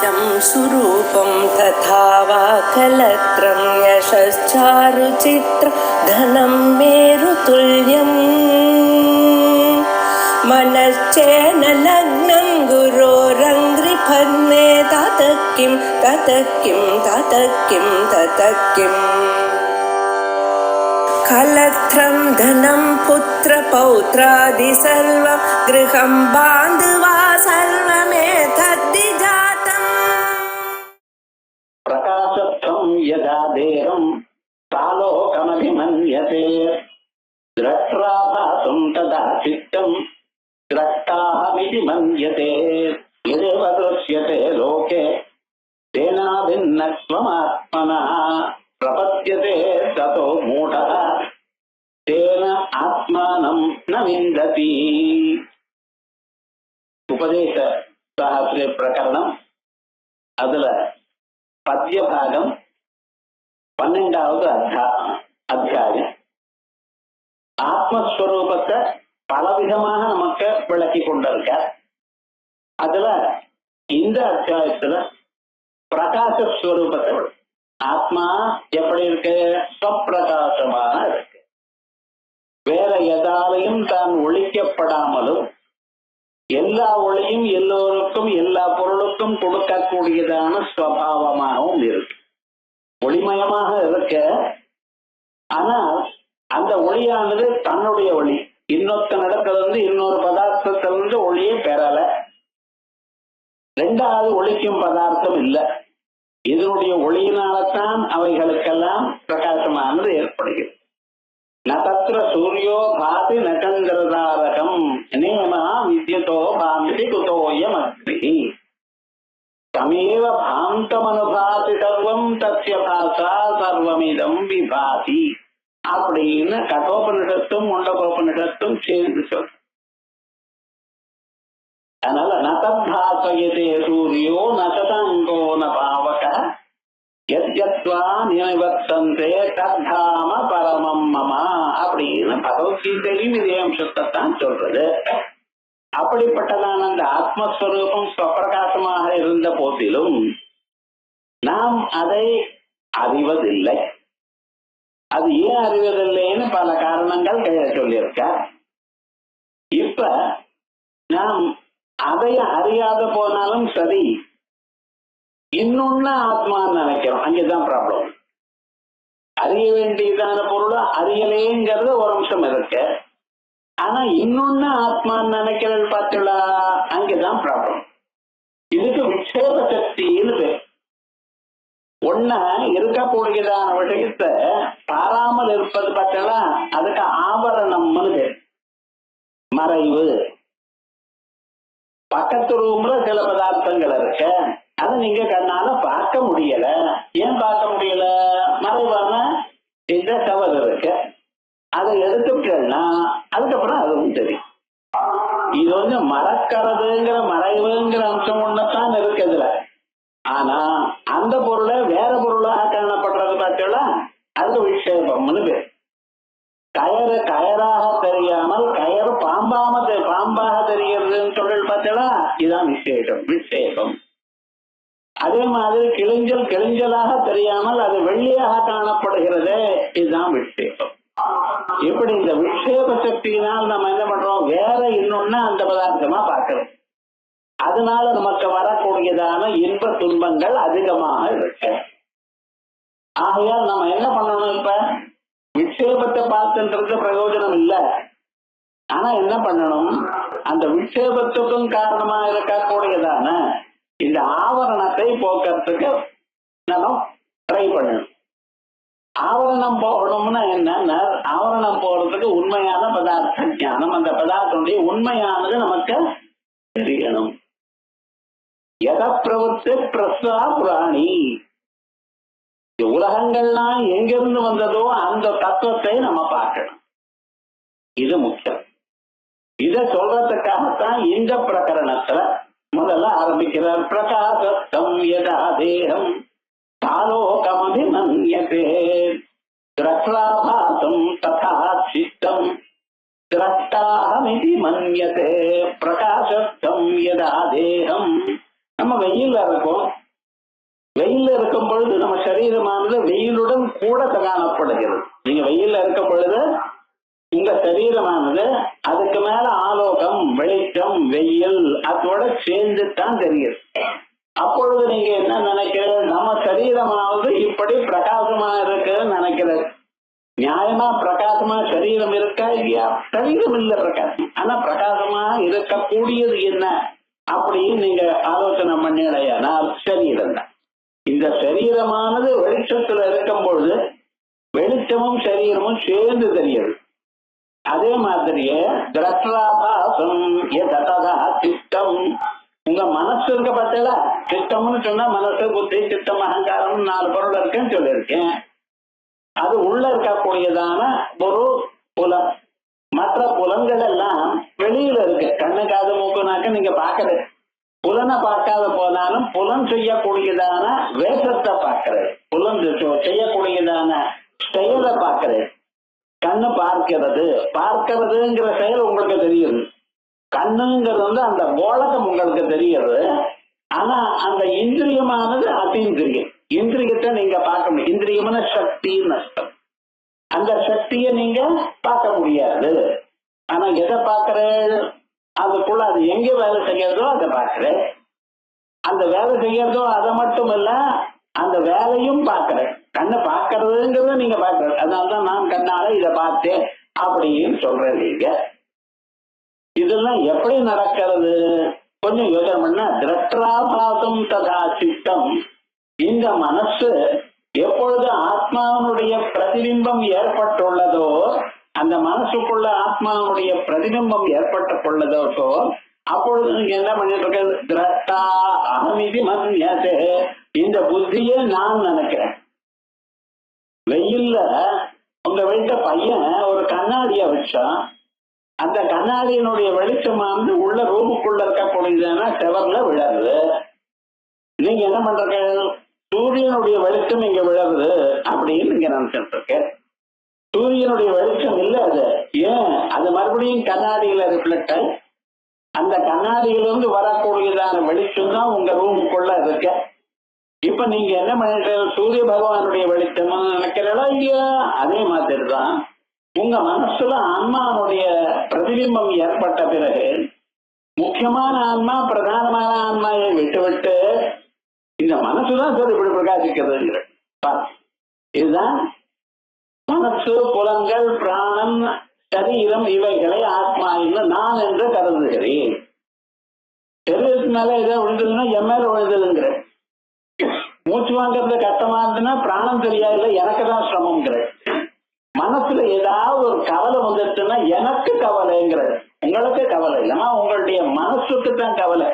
यदमिदं सुरूपं तथा वा कलत्रं यशश्चारुचित्र धनं मेरुतुल्यम् मनश्चेन लग्नं गुरोरङ्घ्रिफन्ने ततः किं कलत्रं धनं पुत्रपौत्रादि सर्वं गृहं बान्धवा सर्वमेतद्धि जातम्। प्रकाशत्वं यदा देहं सालोकमभिमन्यते द्रष्ट्वा भासं तदा चित्तं द्रष्टाहमिति मन्यते यदेव दृश्यते लोके तेनाभिन्नत्वमात्मनः प्रपद्यते ततो मूढः तेन आत्मानं न विन्दति। उपदेश सहस्रे प्रकरणம் அதுல பத்ய பாகம் 12வது அத்தியாயம். ஆத்மஸ்வரூபத்தை பலவிதமாக நமக்கு விளக்கி கொண்டிருக்கார். அதுல இந்த அத்தியாயத்துல பிரகாசஸ்வரூபத்தை ஆத்மா எப்படி இருக்கு? ஸ்வப்பிரகாசமாக இருக்கு. வேற எதாலையும் தான் ஒழிக்கப்படாமலும் எல்லா ஒளியும் எல்லோருக்கும் எல்லா பொருளுக்கும் கொடுக்கக்கூடியதான ஸ்வபாவமாகவும் இருக்கு. ஒளிமயமாக இருக்க, ஆனால் அந்த ஒளியானது தன்னுடைய ஒளி இன்னொத்த நடக்கிறது இன்னொரு பதார்த்தத்திலிருந்து ஒளியை பெறல. ரெண்டாவது ஒளிக்கும் பதார்த்தம் இல்லை. இதனுடைய ஒளியினால்தான் அவைகளுக்கெல்லாம் பிரகாசமானது ஏற்படுகிறது. நதத்திர சூரியோ பாதி நச்சந்திரதாரகம் நேமா வித்யுதோ பாந்தி குதோயம் அக்னி தமேவ பாந்தமனுபாதி சர்வம் தஸ்ய பாசா சர்வமிதம் விபாதி அப்படின்னு கட்டோபனிஷத்தும் முண்டகோபனிஷத்தும் சேர்ந்து சொல். அதனால நதத்பாசயதே சூரியோ நசதங்கோ ந பாவக யத்யத்வா நிவர்த்தந்தே தத்தாம பரமம் மம அப்படின்னு பகவத்கீதையிலும் இதே அம்சத்தைத்தான் சொல்றது. அப்படிப்பட்டதான அந்த ஆத்மஸ்வரூபம் ஸ்வப்பிரகாசமாக இருந்த போதிலும் நாம் அதை அறிவதில்லை. அது ஏன் அறிவதில்லைன்னு பல காரணங்கள் சொல்லியிருக்க. இப்ப நாம் அதை அறியாத போனாலும் சரி, இன்னொன்னு ஆத்மான்னு நினைக்கிறோம். அங்கேதான் ப்ராப்ளம். அறிய வேண்டியதான பொருளை அறியலேங்கிறது ஒரு அம்சம் இருக்கு. ஆனா இன்னொன்னு ஆத்மான்னு நினைக்கிறது பார்த்தீங்களா, அங்கேதான் ப்ராப்ளம். இதுக்கு விக்ஷேப சக்தின்னு பேர். ஒன்ன இருக்கக்கூடியதான விஷயத்தை பாராமல் இருப்பது பார்த்தீங்களா, அதுக்கு ஆபரணம்னு பேர். மறைவு. பக்கத்து ரூம்ல சில பதார்த்தங்கள் இருக்கு, அதை நீங்க கண்ணால பார்க்க முடியல. ஏன் பார்க்க முடியல? மறைவான இந்த கவர் இருக்கு, அதை எடுத்துட்டேன்னா அதுக்கப்புறம் அதுவும் தெரியும். இது வந்து மறக்கிறதுங்கிற மறைவுங்கிற அம்சம் ஒண்ணுதான் இருக்குதுல. ஆனா அந்த பொருளை வேற பொருளாக காணப்படுறது பார்த்தீங்களா, அது விக்ஷேபம்னு பேர். கயறு கயராக தெரியாமல் கயறு பாம்பாக தெரிகிறதுன்னு சொல்றது பார்த்தீங்களா, இதுதான் விக்ஷேபம். அதே மாதிரி கிழிஞ்சலாக தெரியாமல் அது வெள்ளியாக காணப்படுகிறது, இதுதான் விக்ஷேபம். இப்படி இந்த விக்ஷேப சக்தியினால் நம்ம என்ன பண்றோம்? வேற இன்னொன்னு அந்த பதார்த்தமா பார்க்கிறோம். அதனால நமக்கு வரக்கூடியதான இன்ப துன்பங்கள் அதிகமாக இருக்கு. ஆகையால் நம்ம என்ன பண்ணணும்? இப்ப விக்ஷேபத்தை பார்த்துன்றது பிரயோஜனம் இல்லை. ஆனா என்ன பண்ணணும்? அந்த விக்ஷேபத்துக்கும் காரணமா இருக்கக்கூடியதான இந்த ஆவரணத்தை போக்குறதுக்கு நம்ம ட்ரை பண்ணணும். ஆவரணம் போகணும்னா என்ன? ஆவரணம் போறதுக்கு உண்மையான பதார்த்த ஞானம், அந்த பதார்த்தனுடைய உண்மையானது நமக்கு தெரியணும். எத பிரவர்த்தி பிரஸ்தா புராணி, உலகங்கள்லாம் எங்கிருந்து வந்ததோ அந்த தத்துவத்தை நம்ம பார்க்கணும். இது முக்கியம். இத சொல்றதுக்காகத்தான் இந்த பிரகரணத்துல முதல்ல ஆரம்பிக்கிறார். பிரகாசத்தம் யதா தேகம் சாலோகமபிமன்யதே திரஷ்டாபாசம் ததா சித்தம் திரஷ்டாஹமிதி மன்யதே. பிரகாசத்தம் யதா தேகம் நம்ம வெயில்ல இருக்கோம். வெயில்ல இருக்கும் பொழுது நம்ம சரீரமானது வெயிலுடன் கூட காணப்படுகிறது. நீங்க வெயில்ல இருக்கும் பொழுது உங்க சரீரமானது அதுக்கு மேல ஆலோகம், வெளிச்சம், வெயில் அதோட சேர்ந்து தான் தெரியுது. அப்பொழுது நீங்க என்ன நினைக்கிறது? நம்ம சரீரமானது இப்படி பிரகாசமா இருக்குன்னு நினைக்கிறது. நியாயமா பிரகாசமா சரீரம் இருக்கா இல்லையா? சரீரம் இல்ல பிரகாசம், ஆனா பிரகாசமா இருக்கக்கூடியது என்ன அப்படின்னு நீங்க ஆலோசனை பண்ணிடையானால் சரீரம் தான். இந்த சரீரமானது வெளிச்சத்துல இருக்கும் பொழுது வெளிச்சமும் சரீரமும் சேர்ந்து தெரியுது. அதே மாதிரியே திரஷ்டாபாசம் சித்தம், உங்க மனசு இருக்க பார்த்தா சித்தம்னு சொன்னா மனசு, புத்தி, சித்தம், அகங்காரம் 4 பொருள் இருக்குன்னு சொல்லியிருக்கேன். அது உள்ள இருக்கக்கூடியதான ஒரு புலம். மற்ற புலன்கள் எல்லாம் வெளியில இருக்கு. கண்ணு, காது, மூக்கு, நாக்கு நீங்க பாக்குறது. புலனை பார்க்காத போனாலும் புலன் செய்யக்கூடியதான வேஷத்தை பார்க்கிறது, புலன் செய்யக்கூடியதான செயலை பார்க்கிறது. கண்ணு பார்க்கிறது, பார்க்கிறதுங்கிற செயல் உங்களுக்கு தெரியுது. கண்ணுங்கிறது அந்த கோலகம் உங்களுக்கு தெரியுது. ஆனா அந்த இந்திரியமானது அதீந்திரியம். இந்திரியத்தை நீங்க பார்க்க முடியும். இந்திரியமான சக்தின்னு அர்த்தம். அந்த சக்தியை நீங்க பார்க்க முடியாது. ஆனா எதை பார்க்கிறேன்? அதுக்குள்ள அது எங்க வேலை செய்யறதோ அதை பார்க்கிறேன். அந்த வேலை செய்யறதோ அதை மட்டும் இல்ல, அந்த வேலையும் பார்க்கிறேன். கண்ணை பார்க்கறதுங்கிறத நீங்க பார்க்கறது. அதனாலதான் நான் கண்ணால இதை பார்த்தேன் அப்படின்னு சொல்றேன். நீங்க இதெல்லாம் எப்படி நடக்கிறது கொஞ்சம் யோசனை பண்ணா, திரஷ்டாபாசம் ததா சித்தம், இந்த மனசு எப்பொழுது ஆத்மாவுடைய பிரதிபிம்பம் ஏற்பட்டுள்ளதோ, அந்த மனசுக்குள்ள ஆத்மாவுடைய பிரதிபிம்பம் ஏற்பட்டுள்ளதோ, அப்பொழுது நீங்க என்ன பண்ணிட்டு இருக்க? திரஷ்டா அகமிதி மன்யதே, இந்த புத்தியை நான் நினைக்கிறேன். வெயில்ல உங்க வீட்டு பையன் ஒரு கண்ணாடிய வச்சா, அந்த கண்ணாடியினுடைய வெளிச்சமானது உள்ள ரூமுக்குள்ள இருக்கக்கூடியதுன்னா செவர்ல விழருது. நீங்க என்ன பண்றீங்க? சூரியனுடைய வெளிச்சம் இங்க விழருது அப்படின்னு நீங்க நினைச்சிட்டு இருக்க. சூரியனுடைய வெளிச்சம் இல்ல அது. ஏன்? அது மறுபடியும் கண்ணாடியில ரிஃப்ளெக்ட் ஆகி அந்த கண்ணாடியிலிருந்து வரக்கூடியதான வெளிச்சம் தான் உங்க ரூமுக்குள்ள இருக்க. இப்ப நீங்க என்ன பண்ணிட்டு சூரிய பகவானுடைய வெளிச்சம் நினைக்கிறதா இல்லையா? அதே மாதிரி தான் உங்க மனசுல ஆன்மாவுடைய பிரதிபிம்பம் ஏற்பட்ட பிறகு முக்கியமான ஆன்மா, பிரதானமான ஆன்மாவை விட்டு இந்த மனசுதான் சார் இப்படி பிரகாசிக்கிறதுங்கிற. இதுதான் மனசு, புலன்கள், பிராணம், சரீரம் இவைகளை ஆத்மா இல்லை நான் என்று கருதுகிறேன். சரீரத்து மேல ஏதோ விழுந்ததுன்னா என் மேல விழுந்ததுங்கிற. மூச்சு வாங்கறது கஷ்டமா இருந்ததுன்னா பிராணம் தெரியாது, எனக்கு தான் சிரமங்கிற. மனசுல ஏதாவது ஒரு கவலை வந்துருச்சுன்னா எனக்கு கவலைங்கிறது. உங்களுக்கு கவலை இல்லைன்னா உங்களுடைய மனசுக்கு தான் கவலை.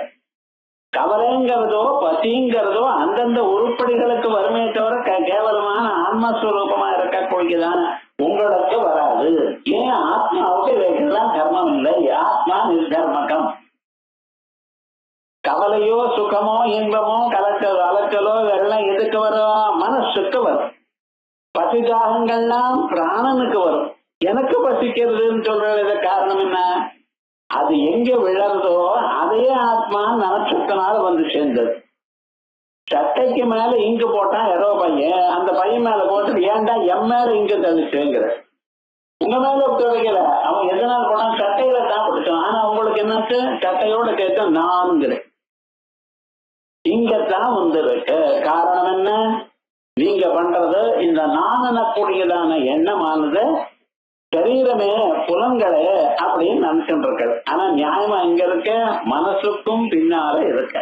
கவலைங்கிறதோ பசிங்கிறதோ அந்தந்த உருப்படிகளுக்கு வருமே தவிர கேவலமான ஆத்மஸ்வரூபமா இருக்கக்கூடியதான உங்களுக்கு வராது. ஏன்? ஆத்மாவுக்கு இவைகள்லாம் கர்மம் இல்லை. ஆத்மா நிர்கர்மகம். கவலையோ சுகமோ இன்பமோ கலச்சலோ அலச்சலோ இதெல்லாம் எதுக்கு வரும்? மனசுக்கு வரும். பசிதாகங்கள்லாம் பிராணனுக்கு வரும். எனக்கு பசிக்கிறதுன்னு சொல்றது காரணம் என்ன? அது எங்க விழறதோ அதையே ஆத்மா நனச்சத்தினால வந்து சேர்ந்தது. சட்டைக்கு மேல இங்கு போட்டான் யாரோ பையன், அந்த பையன் மேல போட்டு ஏன்டா என் மேல இங்கு தள்ளிச்சுங்கிற. உங்க மேல துவைக்கல, அவன் எதனால போனான்? சட்டையில தான் பிடிச்சான். ஆனா உங்களுக்கு என்னாச்சு? சட்டையோட சேர்த்து நான்கிற இங்கத்தான் வந்துருக்கு. காரணம் என்ன? நீங்க பண்றது இந்த நானக்கூடியதான எண்ணமானது சரீரமே புலன்களே அப்படின்னு நினைச்சுட்டு இருக்க. ஆனா நியாயமா எங்க இருக்க? மனசுக்கும் பின்னால இருக்க.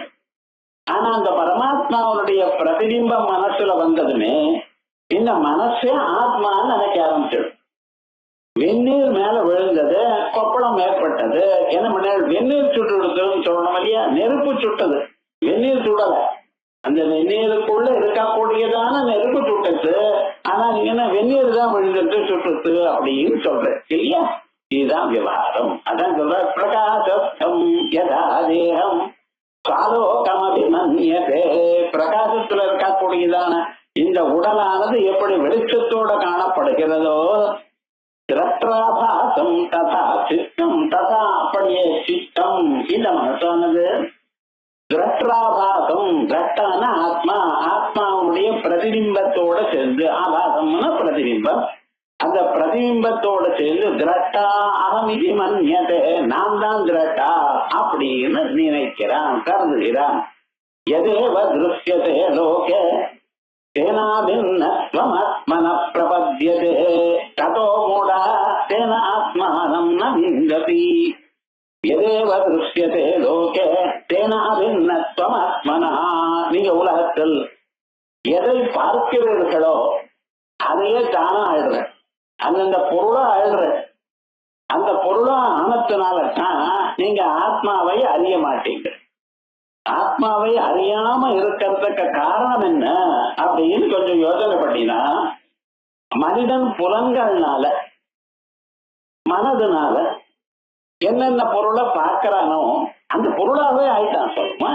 ஆனா அந்த பரமாத்மாவுடைய பிரதிபிம்பம் மனசுல வந்ததுமே இந்த மனசே ஆத்மான்னு நினைக்க ஆரம்பிச்சிடும். வெந்நீர் மேல விழுந்தது, கொப்பளம் ஏற்பட்டது. என்ன பண்ண? வெந்நீர் சுட்டுடுதுன்னு சொல்லணும் இல்லையா? நெருப்பு சுட்டது, வெந்நீர் சுடல. அந்த வெந்நீருக்குள்ள இருக்கக்கூடியதான நெருப்பு சுட்டது. ஆனா நீங்க என்ன வெந்நீர் தான் விழுந்துட்டு சுட்டுது அப்படின்னு சொல்றேன் இல்லையா? இதுதான் விவகாரம். அதான் சொல்ற பிரகாசம் யதா தேகம் காலோகமபிமன்யதே. பிரகாசத்துல இருக்கக்கூடியதான இந்த உடலானது எப்படி வெளிச்சத்தோட காணப்படுகிறதோ, திரஷ்டாபாசம் ததா சித்தம், ததா அப்படியே சித்தம் இந்த மனசானது திரஷ்டாபாசம், திரஷ்டான ஆத்மா, ஆத்மாவுடைய பிரதிபிம்பத்தோட சேர்ந்து, ஆபாசம்னா பிரதிபிம்பம், அந்த பிரதிபிம்பத்தோட சேர்ந்து திரட்டா அகமிதி மன்யதே, நான் தான் திரட்டா அப்படின்னு நினைக்கிறான், கருதுகிறான். எதேவ திருஷ்யதே லோகே தேனாபின்னஸ்வமாத்மன பிரபத்யதே ததோ மூடா தேன ஆத்மானம் ந விந்ததி. எதேவ திருஷ்யதே லோகே தேனாபின்னஸ்வமாத்மனா, நீங்க உலகத்தில் எதை பார்க்கிறீர்களோ அதையே தானா ஆயிடுற, அந்தந்த பொருளா ஆயிடுற. அந்த பொருளா ஆனத்தினால்தான் நீங்க ஆத்மாவை அறிய மாட்டீங்க. ஆத்மாவை அறியாம இருக்கிறதுக்கு காரணம் என்ன அப்படின்னு கொஞ்சம் யோசனை பண்ணினா, மனிதன் புலன்கள்னால மனதுனால என்னென்ன பொருளை பார்க்கிறானோ அந்த பொருளாவே ஆயிட்டான் சொல்லுமா.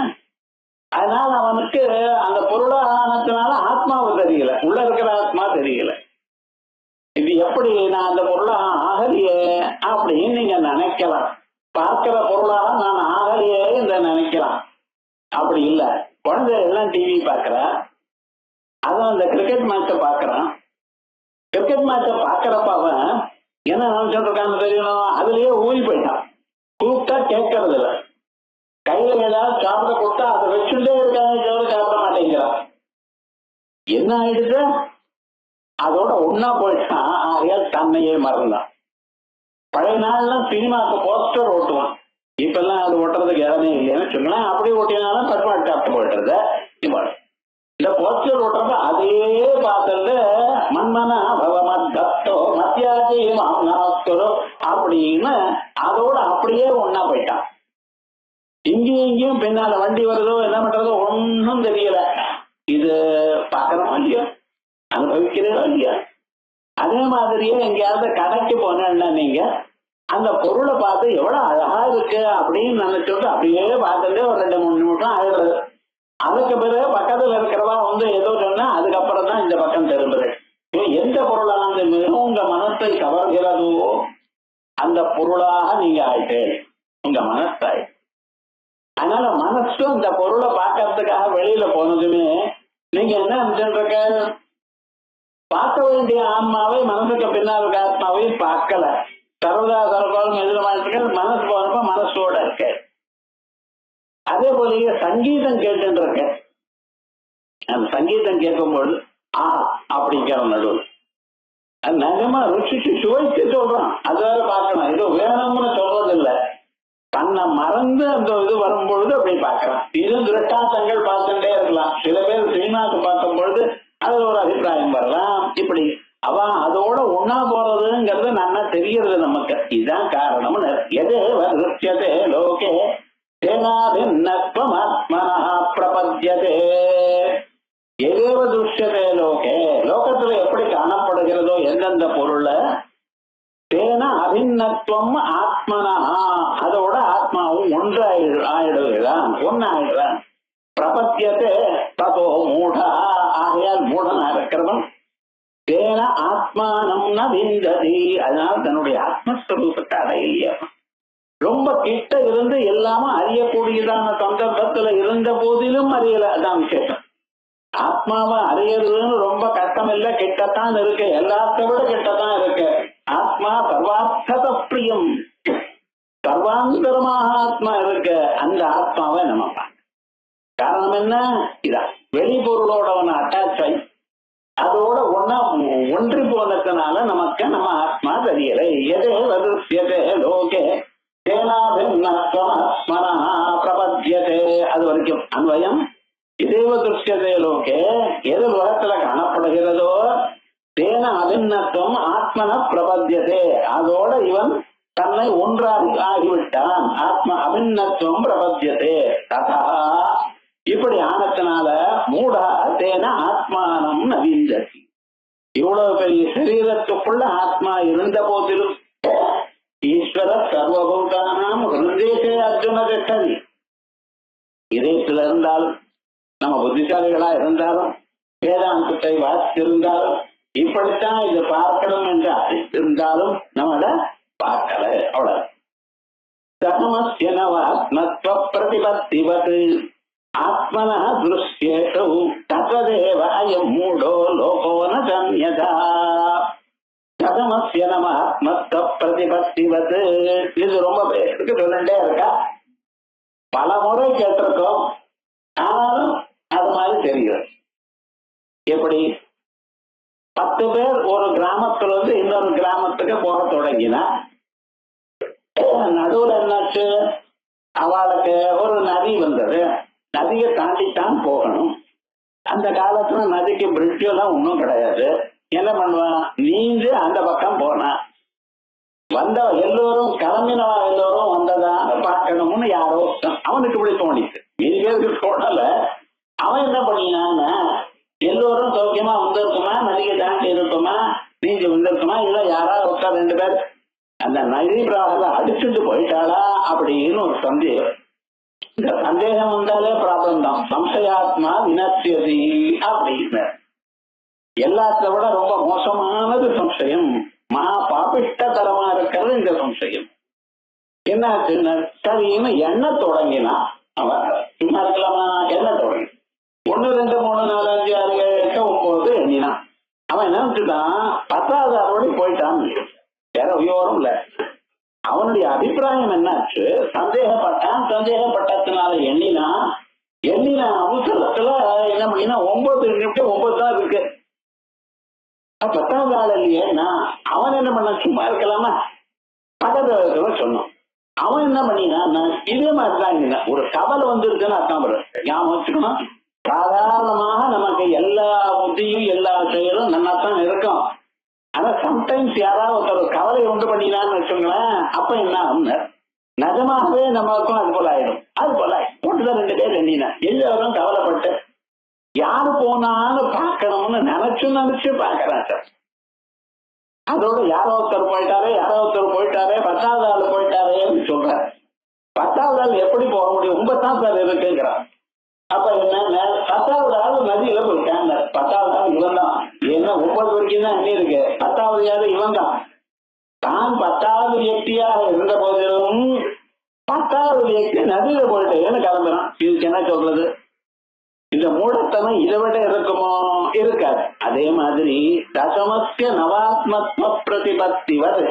அதனால அவனுக்கு அந்த பொருளா ஆனதுனால ஆத்மாவை தெரியல, உள்ள இருக்கிற ஆத்மா தெரியல. இது எப்படி நான் அந்த பொருளா ஆகலையே அப்படின்னு நீங்க நினைக்கலாம். பார்க்கிற பொருளாக நான் ஆகலையே என்று நினைக்கலாம். அப்படி இல்ல, குழந்தை எல்லாம் டிவி பாக்குற, அதான் அந்த கிரிக்கெட் மேட்ச பாக்குறான். கிரிக்கெட் மேட்ச பாக்குறப்ப அவன் என்ன நினைச்சிட்டு இருக்கான்னு தெரியணும், அதுலயே ஊறி போயிட்டான். கூப்பிட்டா கேட்கறது இல்ல, கையில ஏதாவது சாப்பிட கொடுத்தா அதை வச்சுட்டே இருக்காங்க, சாப்பிட மாட்டேங்கிறான். என்ன ஆயிடுது, அதோட ஒன்னா போயிட்டான். ஆகையால் தன்னையே மறந்தான். பழைய நாள்லாம் சினிமாக்கு போஸ்டர் ஓட்டுவான், இப்ப எல்லாம் அது ஓட்டுறதுக்கு இடமே இல்லைன்னு சொன்னா, அப்படி ஓட்டினாலும் தட்டுப்பாடு சாப்பிட்டு போயிட்டுறது. இந்த போஸ்டர் ஓட்டுறப்ப அதே பார்த்துட்டு மன்மனா பவமத்தோ மத்தியாஜி மாமனாஸ்கரோ அப்படின்னு அதோட அப்படியே ஒன்னா போயிட்டான். இங்கேயும் இங்கேயும் பின்னால வண்டி வருதோ என்ன பண்றதோ ஒன்னும் தெரியல. இது பாக்கிறோம் இல்லையா, அனுபவிக்கிறதோ இல்லையா. அதே மாதிரியே எங்கேயாவது கடைக்கு போனேன்னா நீங்க அந்த பொருளை பார்த்து எவ்வளவு அழகா இருக்கு அப்படின்னு நினைச்சுட்டு அப்படியே பார்த்துட்டு ஒரு 2-3 நிமிஷம் ஆயிடுறது. அதுக்கு பிறகு பக்கத்துல இருக்கிறவா ஏதோ சொன்னா அதுக்கப்புறம் தான் இந்த பக்கம் திரும்புது. எந்த பொருளானது மிகவும் உங்க மனத்தை கவர்கிறதோ அந்த பொருளாக நீங்க ஆயிட்டு உங்க மனசாய். அதனால மனசும் இந்த பொருளை பார்க்கறதுக்காக வெளியில போனதுமே நீங்க என்ன நினைச்சுருக்க, பார்க்க வேண்டிய ஆன்மாவை மனசுக்கு பின்னால் இருக்க ஆத்மாவையும் பார்க்கல. சர்வதா சர்வகாலம் எதிரமாயிட்டு மனசு போறப்ப மனசோட இருக்க. அதே போல சங்கீதம் கேட்டு இருக்க, அந்த சங்கீதம் கேட்கும்பொழுது அப்படிங்கிற நடுவில் அது நிஜமா ருசிச்சு சுவைச்சு சொல்றான். அது வேற பார்க்கணும், இது வேணும்னு சொல்றது இல்லை. தன்னை மறந்து அந்த இது வரும்பொழுது அப்படி பார்க்கலாம். இது திருட்டாத்தங்கள் பார்த்துட்டே இருக்கலாம். சில பேர் சினிமாக்கு பார்க்கும் பொழுது அதுல ஒரு அபிப்பிராயம் வரலாம். இப்படி அவன் அதோட ஒன்னா போறதுங்கிறது நல்லா தெரியறது நமக்கு. இதுதான் காரணம். எதே வருஷதே லோகே தேனாபின்னத்வமாத்மனா பிரபத்யதே. எதேவ துஷ்யதே லோகே, லோகத்துல எப்படி காணப்படுகிறதோ எந்தெந்த பொருள்ல தேன அபிநத்துவம் ஆத்மனா, அதோட ஆத்மாவும் ஒன்றாயிடுகிறான், ஒன்னாயிடுறான். பிரபத்தியதே ததோ மூடா, ஆகையால் மூடனா இருக்கிறவன் தேன ஆத்மானம் ந விந்ததி, அதனால தன்னுடைய ஆத்மஸ்வரூபத்தை அடையலையா. ரொம்ப கிட்ட இருந்து எல்லாமும் அறியக்கூடியதான சந்தர்ப்பத்துல இருந்த போதிலும் அறியல. அதான் விசேஷம். ஆத்மாவை அறியறதுன்னு ரொம்ப கஷ்டம் இல்ல, கிட்டத்தான் இருக்கு, எல்லாத்த விட கிட்டத்தான் இருக்கு. ஆத்மா சர்வார்த்த பிரியம், சர்வாந்தரமாக ஆத்மா இருக்கு. அந்த ஆத்மாவை நம்ம பார்க்க காரணம் என்ன, இதான் வெளிப்பொருளோட ஒன்னு அட்டாச் ஆகி அதோட ஒன்றி போனதுனால நமக்கு நம்ம ஆத்மா தெரியலை. எதே வதுஷ்யதே லோகே தேனாபின்னத்வமாத்மனா பிரபத்யதே, அது வரைக்கும் அன்வயம். இதேவ திருஷ்யதே லோகே, எது உலகத்துல காணப்படுகிறதோ தேன அபிநத்துவம் ஆத்மன பிரபத்யதே, அதோட இவன் தன்னை ஒன்றாக ஆகிவிட்டான். ஆத்ம அபிநத்துவம் பிரபத்யதே ததா, இப்படி ஆனத்தினால மூடா தேன ஆத்மானம் நவீந்ததி. இவ்வளவு பெரிய சரீரத்துக்குள்ள ஆத்மா இருந்த போதிலும் ஈஸ்வர சர்வபூதானாம் ஹிருதேசே அர்ஜுன திஷ்டதி. இதயத்துல இருந்தாலும் நம்ம புத்திசாலிகளா இருந்தாலும் வேதாந்தத்தை வாசித்திருந்தாலும் இப்படித்தான் இதை பார்க்கணும் என்று அறிந்திருந்தாலும் நம்மள பார்க்கல. அவ்வளவு சகமஸ்யனவாத்மத்வ பிரதிபத்திவது, ஆத்மனா திருஷ்யேஷு தததேவ அயம் மூடோ லோகோ ந சம்யதா கதமஸ்ய நம ஆத்மஸ்த பிரதிபத்திவது. இது ரொம்ப பேருக்கு சொல்லிட்டே இருக்கா, பல முறை கேட்டிருக்கோம், ஆனாலும் அது மாதிரி தெரியும். எப்படி 10 பேர் ஒரு கிராமத்துல இருந்து இன்னொரு கிராமத்துக்கு போக தொடங்கினா நடுவுல என்னாச்சு, அவளுக்கு ஒரு நதி வந்தது, நதியை தாண்டித்தான் போகணும். அந்த காலத்துல நதிக்கு பிரிட்ஜ் எல்லாம் ஒன்றும் கிடையாது. என்ன பண்ணுவான், நீந்து அந்த பக்கம் போனான். வந்த எல்லோரும் கிளம்பினவா எல்லோரும் வந்ததா பார்க்கணும்னு யாரோ அவனுக்கு இப்படி தோணிச்சு, மீதி பேருக்கு தோணல. அவன் என்ன பண்ணினான்னு, எல்லோரும் சௌக்கியமா வந்திருக்குமா, நதியை தாண்டி இருக்குமா, நீஞ்சி வந்திருக்குமா, இல்ல யாராவது ஒருத்தர் 2 பேர் அந்த நதி பிராக அடிச்சுட்டு போயிட்டாளா அப்படின்னு ஒரு சந்தேகம். இந்த சந்தேகம் வந்தாலே ப்ராப்ளம் தான். சம்சயாத்மா வினத்தியதி அப்படின்னு. எல்லாத்த விட ரொம்ப மோசமானது சம்சயம், மகா பாபிஷ்டதரமா இருக்கிறது இந்த சம்சயம். என்னாச்சுன்னு சரின்னு எண்ண தொடங்கினா, அவன் சும்மா இருக்கலாமா, எண்ண தொடங்கி 1 2 3 4 5 6 7 8 9 எண்ணினான். அவன் என்ன நினைச்சுட்டான், 10வது ஆளோட போயிட்டான்னு. வேற உயோரும் இல்ல. அவனுடைய அபிப்பிராயம் என்னாச்சு, சந்தேகப்பட்டதுனால எண்ணினா அவசரத்துல என்ன பண்ணினா 9 எண்ணிட்டு 9 தான் இருக்கு. 10வது ஆள் இல்லையேன்னா அவன் என்ன பண்ண, சும்மா இருக்கலாமா, பக்கத்துல சொன்னான். அவன் என்ன பண்ணினா இதே மாதிரிதான் ஒரு கவலை வந்துருக்குன்னு அர்த்தம் வரும். ஞாபகம் வச்சுக்கணும், சாதாரணமாக நமக்கு எல்லா புத்தியும் எல்லா செயலும் நன்னாத்தான் இருக்கும். ஆனா சம்டைம்ஸ் யாராவது ஒரு கவலை உண்டு பண்ணினான்னு வச்சுங்களேன், அப்ப என்ன ஆகும், நிஜமாகவே நமக்கும் அது போல ஆயிடும். அது போல போட்டுதான் 2 பேர் எண்ணினா எல்லாரும் கவலைப்பட்டு யாரு போனாலும் பார்க்கணும்னு நினைச்சு பார்க்கறான் சார். அதோட யாரோ ஒருத்தர் போயிட்டாரே 10வது ஆள் போயிட்டாரேன்னு சொல்றாரு. 10வது ஆள் எப்படி போக முடியும், 9 தான் சார் இருக்குங்கிறான். அப்ப என்ன, 10வது ஆள் நதியில போயிட்டாங்க. 10வது ஆள் இவன் தான். என்ன 9 வரைக்கும் தான் எண்ணி இருக்கு, 10வது யாரு இவன் தான். தான் 10வது வியக்தியாக இருந்த போதிலும் 10வது வியக்தி நதியில போயிட்டேன்னு கிளம்புறான். இதுக்கு என்ன சொல்றது, இந்த மூடத்தனம் இதை விட இருக்குமோ, இருக்காது. அதே மாதிரி தசமஸ்ய நவாத்மத்வ பிரதிபத்திவது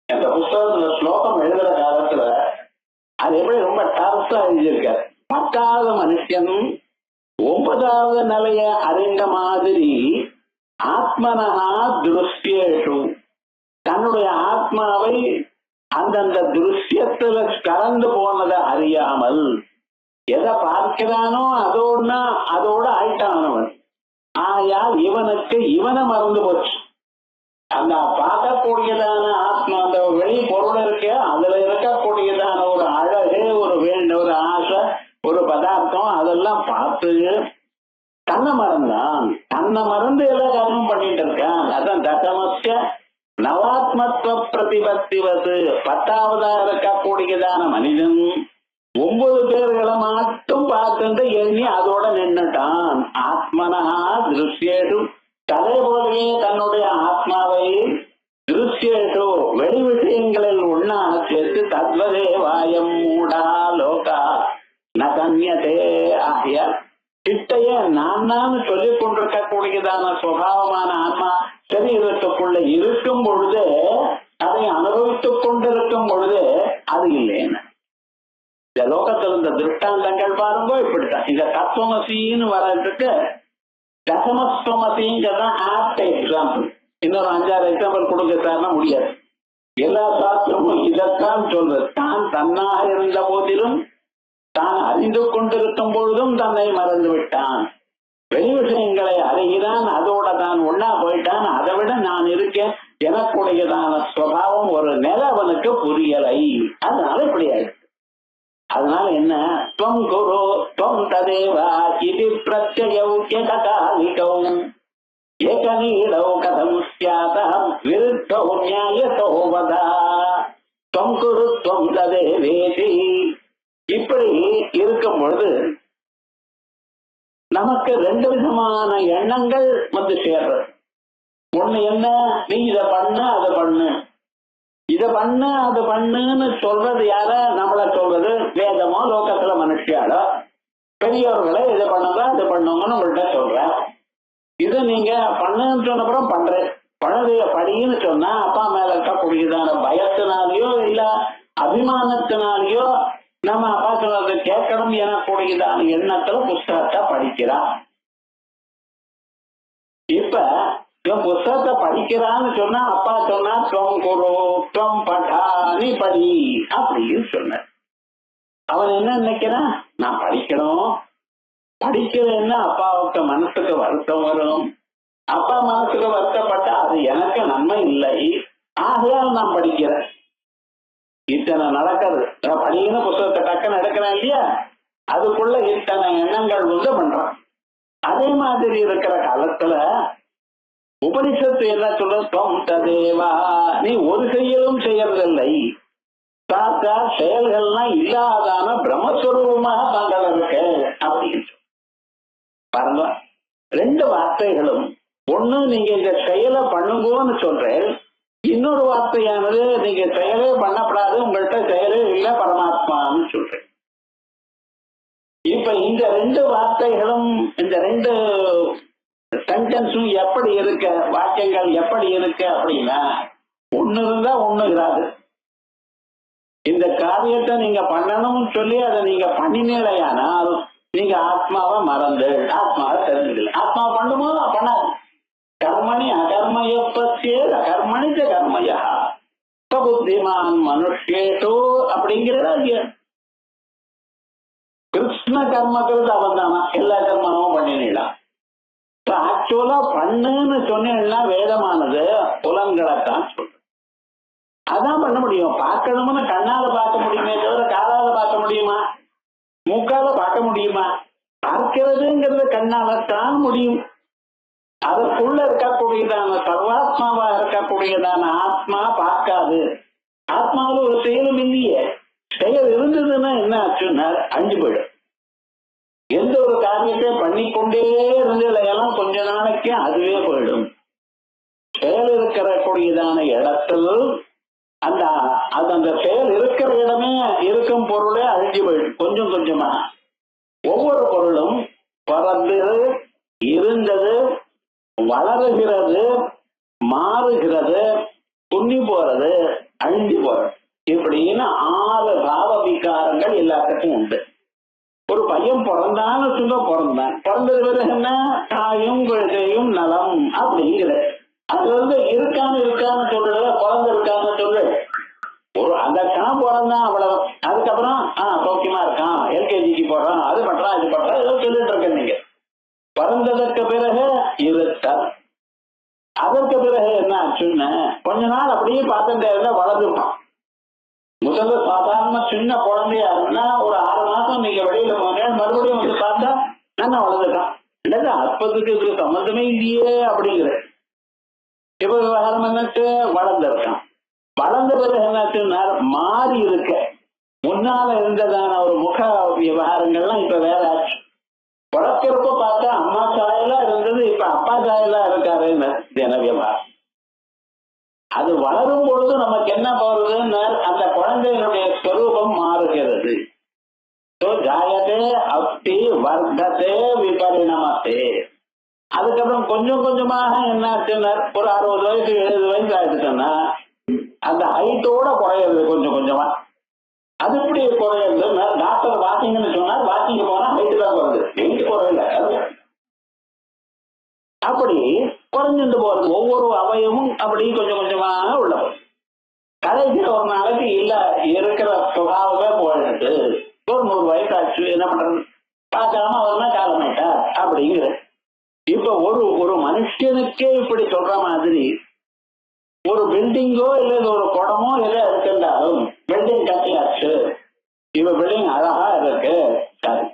என்ற புத்தகத்துல ஸ்லோகம் எழுதுற காலத்துல அது எப்படி ரொம்ப டார்ஸா எழுதியிருக்காரு. 10வது மனுஷன் 9வது நிலைய அறிந்த மாதிரி ஆத்மனஹா திருஷ்யேஷு, தன்னுடைய ஆத்மாவை அந்தந்த திருஷ்யத்துல கலந்து போனதை அறியாமல் எதை பார்க்கிறானோ அதோட ஆயிட்டானவன். ஆயால் இவனுக்கு இவனை மறந்து போச்சு. அந்த பார்க்கக்கூடியதான ஆத்மா, அந்த வெளி பொருள் இருக்க, அதுல இருக்கக்கூடியதான ஒரு அழகு, ஒரு ஆசை, ஒரு பதார்த்தம், அதெல்லாம் பார்த்து தன்னை மறந்தான். தன்னை மறந்து எல்லா காரியமும் பண்ணிட்டு இருக்கான். அதான் தசமஸ்ய நவாத்மத்துவ பிரதிபத்திவது. 10வதா இருக்கக்கூடியதான மனிதன் 9 பேர்களை மட்டும் பார்த்துட்டு எண்ணி அதோட நின்னுட்டான். ஆத்மனா திருஷ்யேஷு, தலை போலவே தன்னுடைய ஆத்மாவை திருஷ்யேஷு வெளி விஷயங்களில் ஒன்னாக சேர்த்து தத்வதே வாயம் மூடா லோகா நகன்யதே. ஆகிய கிட்டைய நான் சொல்லிக் கொண்டிருக்கக்கூடியதான சுபாவமான ஆத்மா சரீரத்துக்குள்ள இருக்கும் பொழுது, அதை அனுபவித்துக் கொண்டிருக்கும் பொழுது அது இல்லைன்னு. இந்த லோகத்துல இந்த திருஷ்டாந்தங்கள் பாருங்க இப்படித்தான். இந்த தத்துவமசின்னு வர்றதுக்கு தசமஸ்வமசிங்கிறதான் ஆப்ட் எக்ஸாம்பிள். இன்னொரு 5-6 எக்ஸாம்பிள் கொடுக்க சார்னா முடியாது. எல்லா சாஸ்திரமும் இதைத்தான் சொல்றது. தான் தன்னாக இருந்த போதிலும் தான் அறிந்து கொண்டிருக்கும் பொழுதும் தன்னை மறந்து விட்டான். வெளி விஷயங்களை அறிகிறான், அதோட தான் ஒன்னா போயிட்டான். அதை விட நான் இருக்கேன் எனக்குடையதான சுவாவம் ஒரு நிலை அவனுக்கு புரியலை. அதனால இப்படி ஆயிடுச்சு. அதனால என்ன, துவம் குரு துவம் ததேவா இது பிரத்யயம் ஏககாலிகம் ஏகநீடௌ கதம் ஸ்யாதம் விருத்தோ நியாயதோ வதா துவம் குரு துவம் ததேவேதி. இப்படி இருக்கும் பொழுது நமக்கு 2 விதமான எண்ணங்கள் வந்து சேர்றது. ஒண்ணு என்ன, நீ இதை பண்ண அதை பண்ணு, இதை பண்ணு அது பண்ணுன்னு சொல்றது யார, நம்மள சொல்றது வேதமோ லோகத்துல மனுஷியாலோ. பெரியவர்களை இதை பண்ணுங்க இது பண்ணுங்கன்னு உங்கள்கிட்ட சொல்றேன். இதை நீங்க பண்ணுன்னு சொன்ன அப்புறம் பண்றேன். குழந்தைய படின்னு சொன்னா அப்பா மேல இருக்கக்கூடியதான பயத்தினாலேயோ இல்ல அபிமானத்தினாலேயோ நம்ம அப்பா சொல்றதை கேட்கணும் எனக்கூடியதான எண்ணத்துல புஸ்தகத்தை படிக்கிறான். இப்ப இவன் புஸ்தகத்தை படிக்கிறான்னு சொன்னா அப்பா சொன்னா துவம் குரு துவம் படா நீ படி அப்படின்னு சொன்ன. அவன் என்ன நினைக்கிறான், நான் படிக்கணும், படிக்கிறேன்னா அப்பாவுக்கு மனசுக்கு வருத்தம் வரும், அப்பா மனசுக்கு வருத்தப்பட்டா அது எனக்கு நன்மை இல்லை, ஆகையால் நான் படிக்கிறேன். இத்தனை நடக்கிறது. படிக்கிற புத்தகத்தை டக்குன்னு எடுக்கிறேன் இல்லையா, அதுக்குள்ள இத்தனை எண்ணங்கள் வந்து பண்றான். அதே மாதிரி இருக்கிற காலத்துல உபனிஷத்து என்ன சொல்ல, நீ ஒரு செயலும் செய்யறதில்லை, தாத்தா செயல்கள்லாம் இல்லாதான பிரம்மஸ்வரூபமாக தாங்கள் இருக்க அப்படின்னு பாருங்க. ரெண்டு வார்த்தைகளும், ஒண்ணு நீங்க இந்த செயலை பண்ணுங்கன்னு சொல்றேன், இன்னொரு வார்த்தையானது நீங்க செயலே பண்ணப்படாது, உங்கள்கிட்ட செயலே இல்லை பரமாத்மான்னு சொல்றேன். இப்ப இந்த ரெண்டு வார்த்தைகளும் இந்த ரெண்டு சென்டென்ஸும் எப்படி இருக்க, வாக்கியங்கள் எப்படி இருக்கு அப்படின்னா, ஒண்ணு இருந்தா ஒண்ணு இராது. இந்த காரியத்தை நீங்க பண்ணணும்னு சொல்லி அதை நீங்க பண்ணினீங்களேயானால் நீங்க ஆத்மாவை மறந்து ஆத்மாவை தெரிஞ்சுக்கல. ஆத்மா பண்ணுமோ பண்ணாது. கர்மணி அகர்மயப்பே அகர்மணி கர்மயா புத்திமான் மனுஷேஷோ அப்படிங்கிறதா. கிருஷ்ண கர்மக்கிறது அவன் தானா, எல்லா கர்மமும் பண்ணிடலாம். ஆக்சுவலா பண்ணுன்னு சொன்னா வேதமானது புலன்களைத்தான் சொல்ற. அதான் பண்ண முடியும். பார்க்கணும்னு கண்ணால பார்க்க முடியுமே தவிர காதால பார்க்க முடியுமா, மூக்கால பார்க்க முடியுமா? பார்க்கிறதுங்கிறது கண்ணாலத்தான் முடியும். அதற்குள்ள இருக்கக்கூடியதான சர்வாத்மாவா இருக்கக்கூடியதான ஆத்மா பார்க்காது. ஆத்மாவில் ஒரு செயலும் இல்லையே. செயல் இருந்ததுன்னா என்ன ஆச்சுன்னா அஞ்சு போயிடும். எந்த ஒரு காரியத்தை பண்ணிக்கொண்டே இருந்தெல்லாம் கொஞ்ச நாளைக்கு அதுவே போயிடும். செயல் இருக்கிற கூடியதான இடத்தில் அந்த செயல் இருக்கிற இடமே இருக்கும் பொருளே அழிஞ்சு போயிடும் கொஞ்சம் கொஞ்சமா. ஒவ்வொரு பொருளும் பறந்தது, இருந்தது, வளருகிறது, மாறுகிறது, துண்ணி போறது, அழிஞ்சு போறது, இப்படின்னு 6 பாவ விகாரங்கள் எல்லாத்துக்கும் உண்டு. ஒரு பையன் பிறந்தான்னு சொல்ல பிறந்தான், பிறந்தது பிறகு என்ன தாயும் குழந்தையும் நலம் அப்படிங்கிற. அது வந்து இருக்கான்னு சொல்றது, குழந்தை இருக்கான்னு சொல்லு. ஒரு அந்த கணம் பிறந்தான் அவ்வளவு. அதுக்கப்புறம் சௌக்கியமா இருக்கான், எல்கேஜிக்கு போறான், அது பண்றான் இது பண்றான் ஏதோ சொல்லிட்டு இருக்கேன். நீங்க பிறந்ததற்கு பிறகு இருத்தல், அதற்கு பிறகு என்ன ஆச்சுன்னு கொஞ்ச நாள் அப்படியே பார்த்துட்டே இருந்தா வளர்ந்துருப்பான். முதல்ல சாதாரண சின்ன குழந்தையா இருந்தா ஒரு 6 மாசம் நீங்க வெளியில போங்க, மறுபடியும் வந்து பார்த்தா நல்லா வளர்ந்துட்டான். இல்ல அப்பதுக்கு இதுக்கு சம்மந்தமே இல்லையே அப்படிங்கிற. இப்ப விவகாரம் என்னட்டு வளர்ந்துருக்கான். வளர்ந்த பிறகு என்னாச்சுன்னா மாறி இருக்க. முன்னால இருந்ததான ஒரு முக விவகாரங்கள்லாம் இப்ப வேற ஆச்சு. வளர்க்கிறப்ப பார்த்தா அம்மா சாயலா இருந்தது, இப்ப அப்பா சாயலா இருக்காருன்னு தின விவகாரம். அது வளரும் பொழுது நமக்கு என்ன போறதுன்னு அந்த குழந்தைகளுடைய ஸ்வரூபம் மாறுகிறது. ஜாயதே அப்தி வர்த்ததே விபரிணமத்தே. அதுக்கப்புறம் கொஞ்சம் கொஞ்சமாக என்ன ஆச்சுன்னா ஒரு 60 வயசு 70 வயசு ஆயிடுச்சுன்னா அந்த ஹைட்டோட குறையிறது கொஞ்சம் கொஞ்சமா. அது எப்படி குறையிறது? டாக்டர் வாக்கிங்னு சொன்னார், வாக்கிங் போனா ஹைட்டு தான் குறையுது, வெயிட் குறையில. அப்படி குறைஞ்சிட்டு போறது ஒவ்வொரு அவயமும் அப்படி கொஞ்சம் கொஞ்சமாக உள்ள போகுது. கடைசியில் ஒரு நாளைக்கு இல்ல இருக்கிற சுகாவே போயிட்டு ஒரு 100 வயசு ஆச்சு, என்ன பண்றது, பார்க்காம அவர்னா காலமாயிட்டா அப்படிங்கிற. இப்ப ஒரு மனுஷனுக்கே இப்படி சொல்ற மாதிரி ஒரு பில்டிங்கோ இல்ல ஒரு குடமோ எதை இருக்கின்றாலும் பில்டிங் கட்டியாச்சு, இப்ப பில்டிங் அழகா இருக்கு, சரி.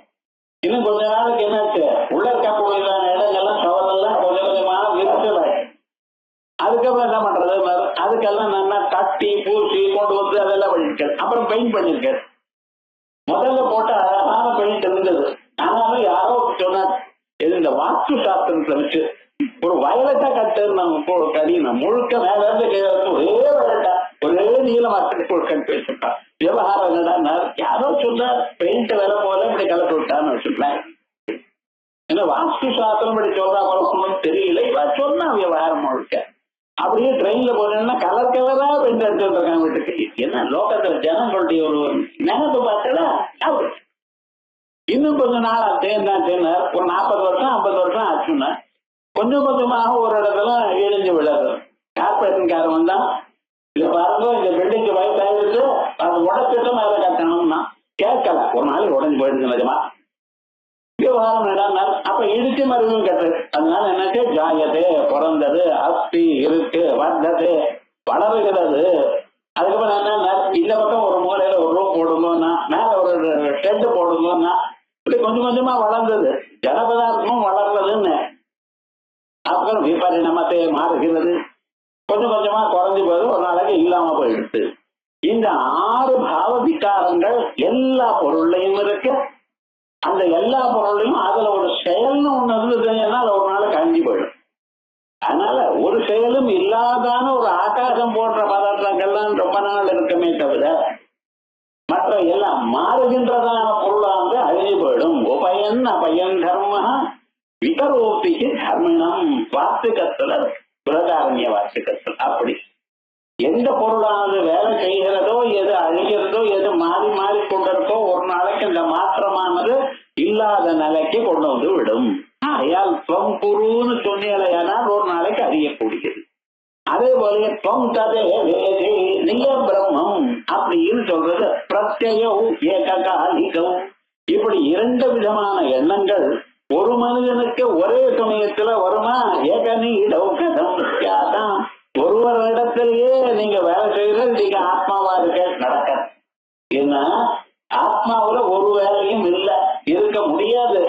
இன்னும் கொஞ்ச நாளுக்கு என்னாச்சு, உள்ள இருக்கக்கூடிய இடங்கள்லாம் சவலெல்லாம் கொஞ்சம் கொஞ்சமாக விரிச்சலாய். அதுக்கப்புறம் என்ன பண்றது, அதுக்கெல்லாம் நல்லா கட்டி பூசி கொண்டு வந்து அதெல்லாம் பண்ணிருக்காரு. அப்புறம் பெயிண்ட் பண்ணிருக்காரு. முதல்ல போட்ட அழகான பெயிண்ட் இருந்தது. ஆனாலும் யாரோ சொன்னார், இது இந்த வாஸ்து சாஸ்திரத்தை வச்சு ஒரு வயலட்டா கட்டு கடினம் முழுக்க மேல இருந்து ஒரே வயலட்டா ஒரே நீளம் கட்டி வச்சுட்டான். விவகாரம் என்னடா, யாரோ சொன்னார் பெயிண்ட் வேலை போல இப்படி கலந்து விட்டான்னு வச்சுக்கலாம். ஏன்னா வாஸ்து சாஸ்திரம் இப்படி சொல்றா போல தெரியல, இவன் சொன்னா விவகாரம் முழுக்க. அப்படியே ட்ரெயின்ல போனேன்னா கலர் கலரா பெயிண்ட் அடிச்சுட்டு இருக்காங்க வீட்டுக்கு. என்ன லோகத்துல ஜனங்களுடைய ஒரு நினைப்பு பார்த்தா. இன்னும் கொஞ்ச நாள் என்ன ஒரு 40 வருஷம் 50 வருஷம் ஆச்சுன்னா கொஞ்சம் கொஞ்சமாக ஒரு இடத்துல இழிஞ்சு விழாது. கார்பரேஷன்காரன் வந்தா இது பாருங்க இந்த பில்டிங்கு வயசாயிருக்கு, அது உடச்சிட்டு மேல கட்டணும்னா கேட்கல. ஒரு நாளைக்கு உடஞ்சு போயிடுச்சு நிஜமா. விவகாரம் நடந்தால் அப்ப இடிச்சு மறுபடியும் கட்டுறது. அதனால என்னச்சு ஜாயது பிறந்தது, அஸ்தி இருக்கு, வந்தது வளருகிறது. அதுக்கப்புறம் என்ன, இந்த பக்கம் ஒரு மூலையில ஒரு ரூம் போடுங்கன்னா மேல ஒரு ஷெட் போடுங்கன்னா இப்படி கொஞ்சம் கொஞ்சமா வளர்ந்தது. ஜனபதார்த்தமும் வளர்றதுன்னு அப்புறம் விபரிணமத்தை மாறுகிறது. கொஞ்சம் கொஞ்சமா குறைஞ்சு போது ஒரு நாளைக்கு இல்லாம போயிடுது. இந்த 6 பாவ விகாரங்கள் எல்லா பொருளையும் இருக்கு. அந்த எல்லா பொருளையும் அதுல ஒரு செயல்னு ஒண்ணு இருந்ததுன்னா அது ஒரு நாள் கழிஞ்சு போயிடும். அதனால ஒரு செயலும் இல்லாதான ஒரு ஆகாசம் போன்ற பதார்த்தங்கள்லாம் ரொம்ப நாள் இருக்குமே தவிர மற்ற எல்லாம் மாறுகின்றதான பொருளாக அழிஞ்சு போயிடும். உபயன் அபயன் தர்ம விகரோபிக்கு தர்மிணம் வார்த்துக்கத்துல பிரகாரண்ய வார்த்துக்கத்தில் அப்படி எந்த பொருளானது வேலை செய்கிறதோ, எது அழிகிறதோ, எது மாறி மாறி கொண்டிருக்கோ ஒரு நாளைக்கு இந்த மாற்றமானது இல்லாத நிலைக்கு கொண்டு வந்து விடும். ஆயால் துவம் குருன்னு சொன்னால் ஒரு நாளைக்கு அறியக்கூடியது. அதே போல துவம் ததே வேதே நிய பிரம்மம் அப்படின்னு சொல்றது பிரத்யம் ஏககாலிகம். இப்படி 2 விதமான எண்ணங்கள் ஒரு மனிதனுக்கு ஒரே சமயத்துல வருமா? ஏகனீடம் ஒருவர் இடத்திலேயே நீங்க வேலை செய்யறது நீங்க ஆத்மாவா இருக்க நடக்க. ஏன்னா ஆத்மாவுல ஒரு வேலையும் இல்லை, இருக்க முடியாது,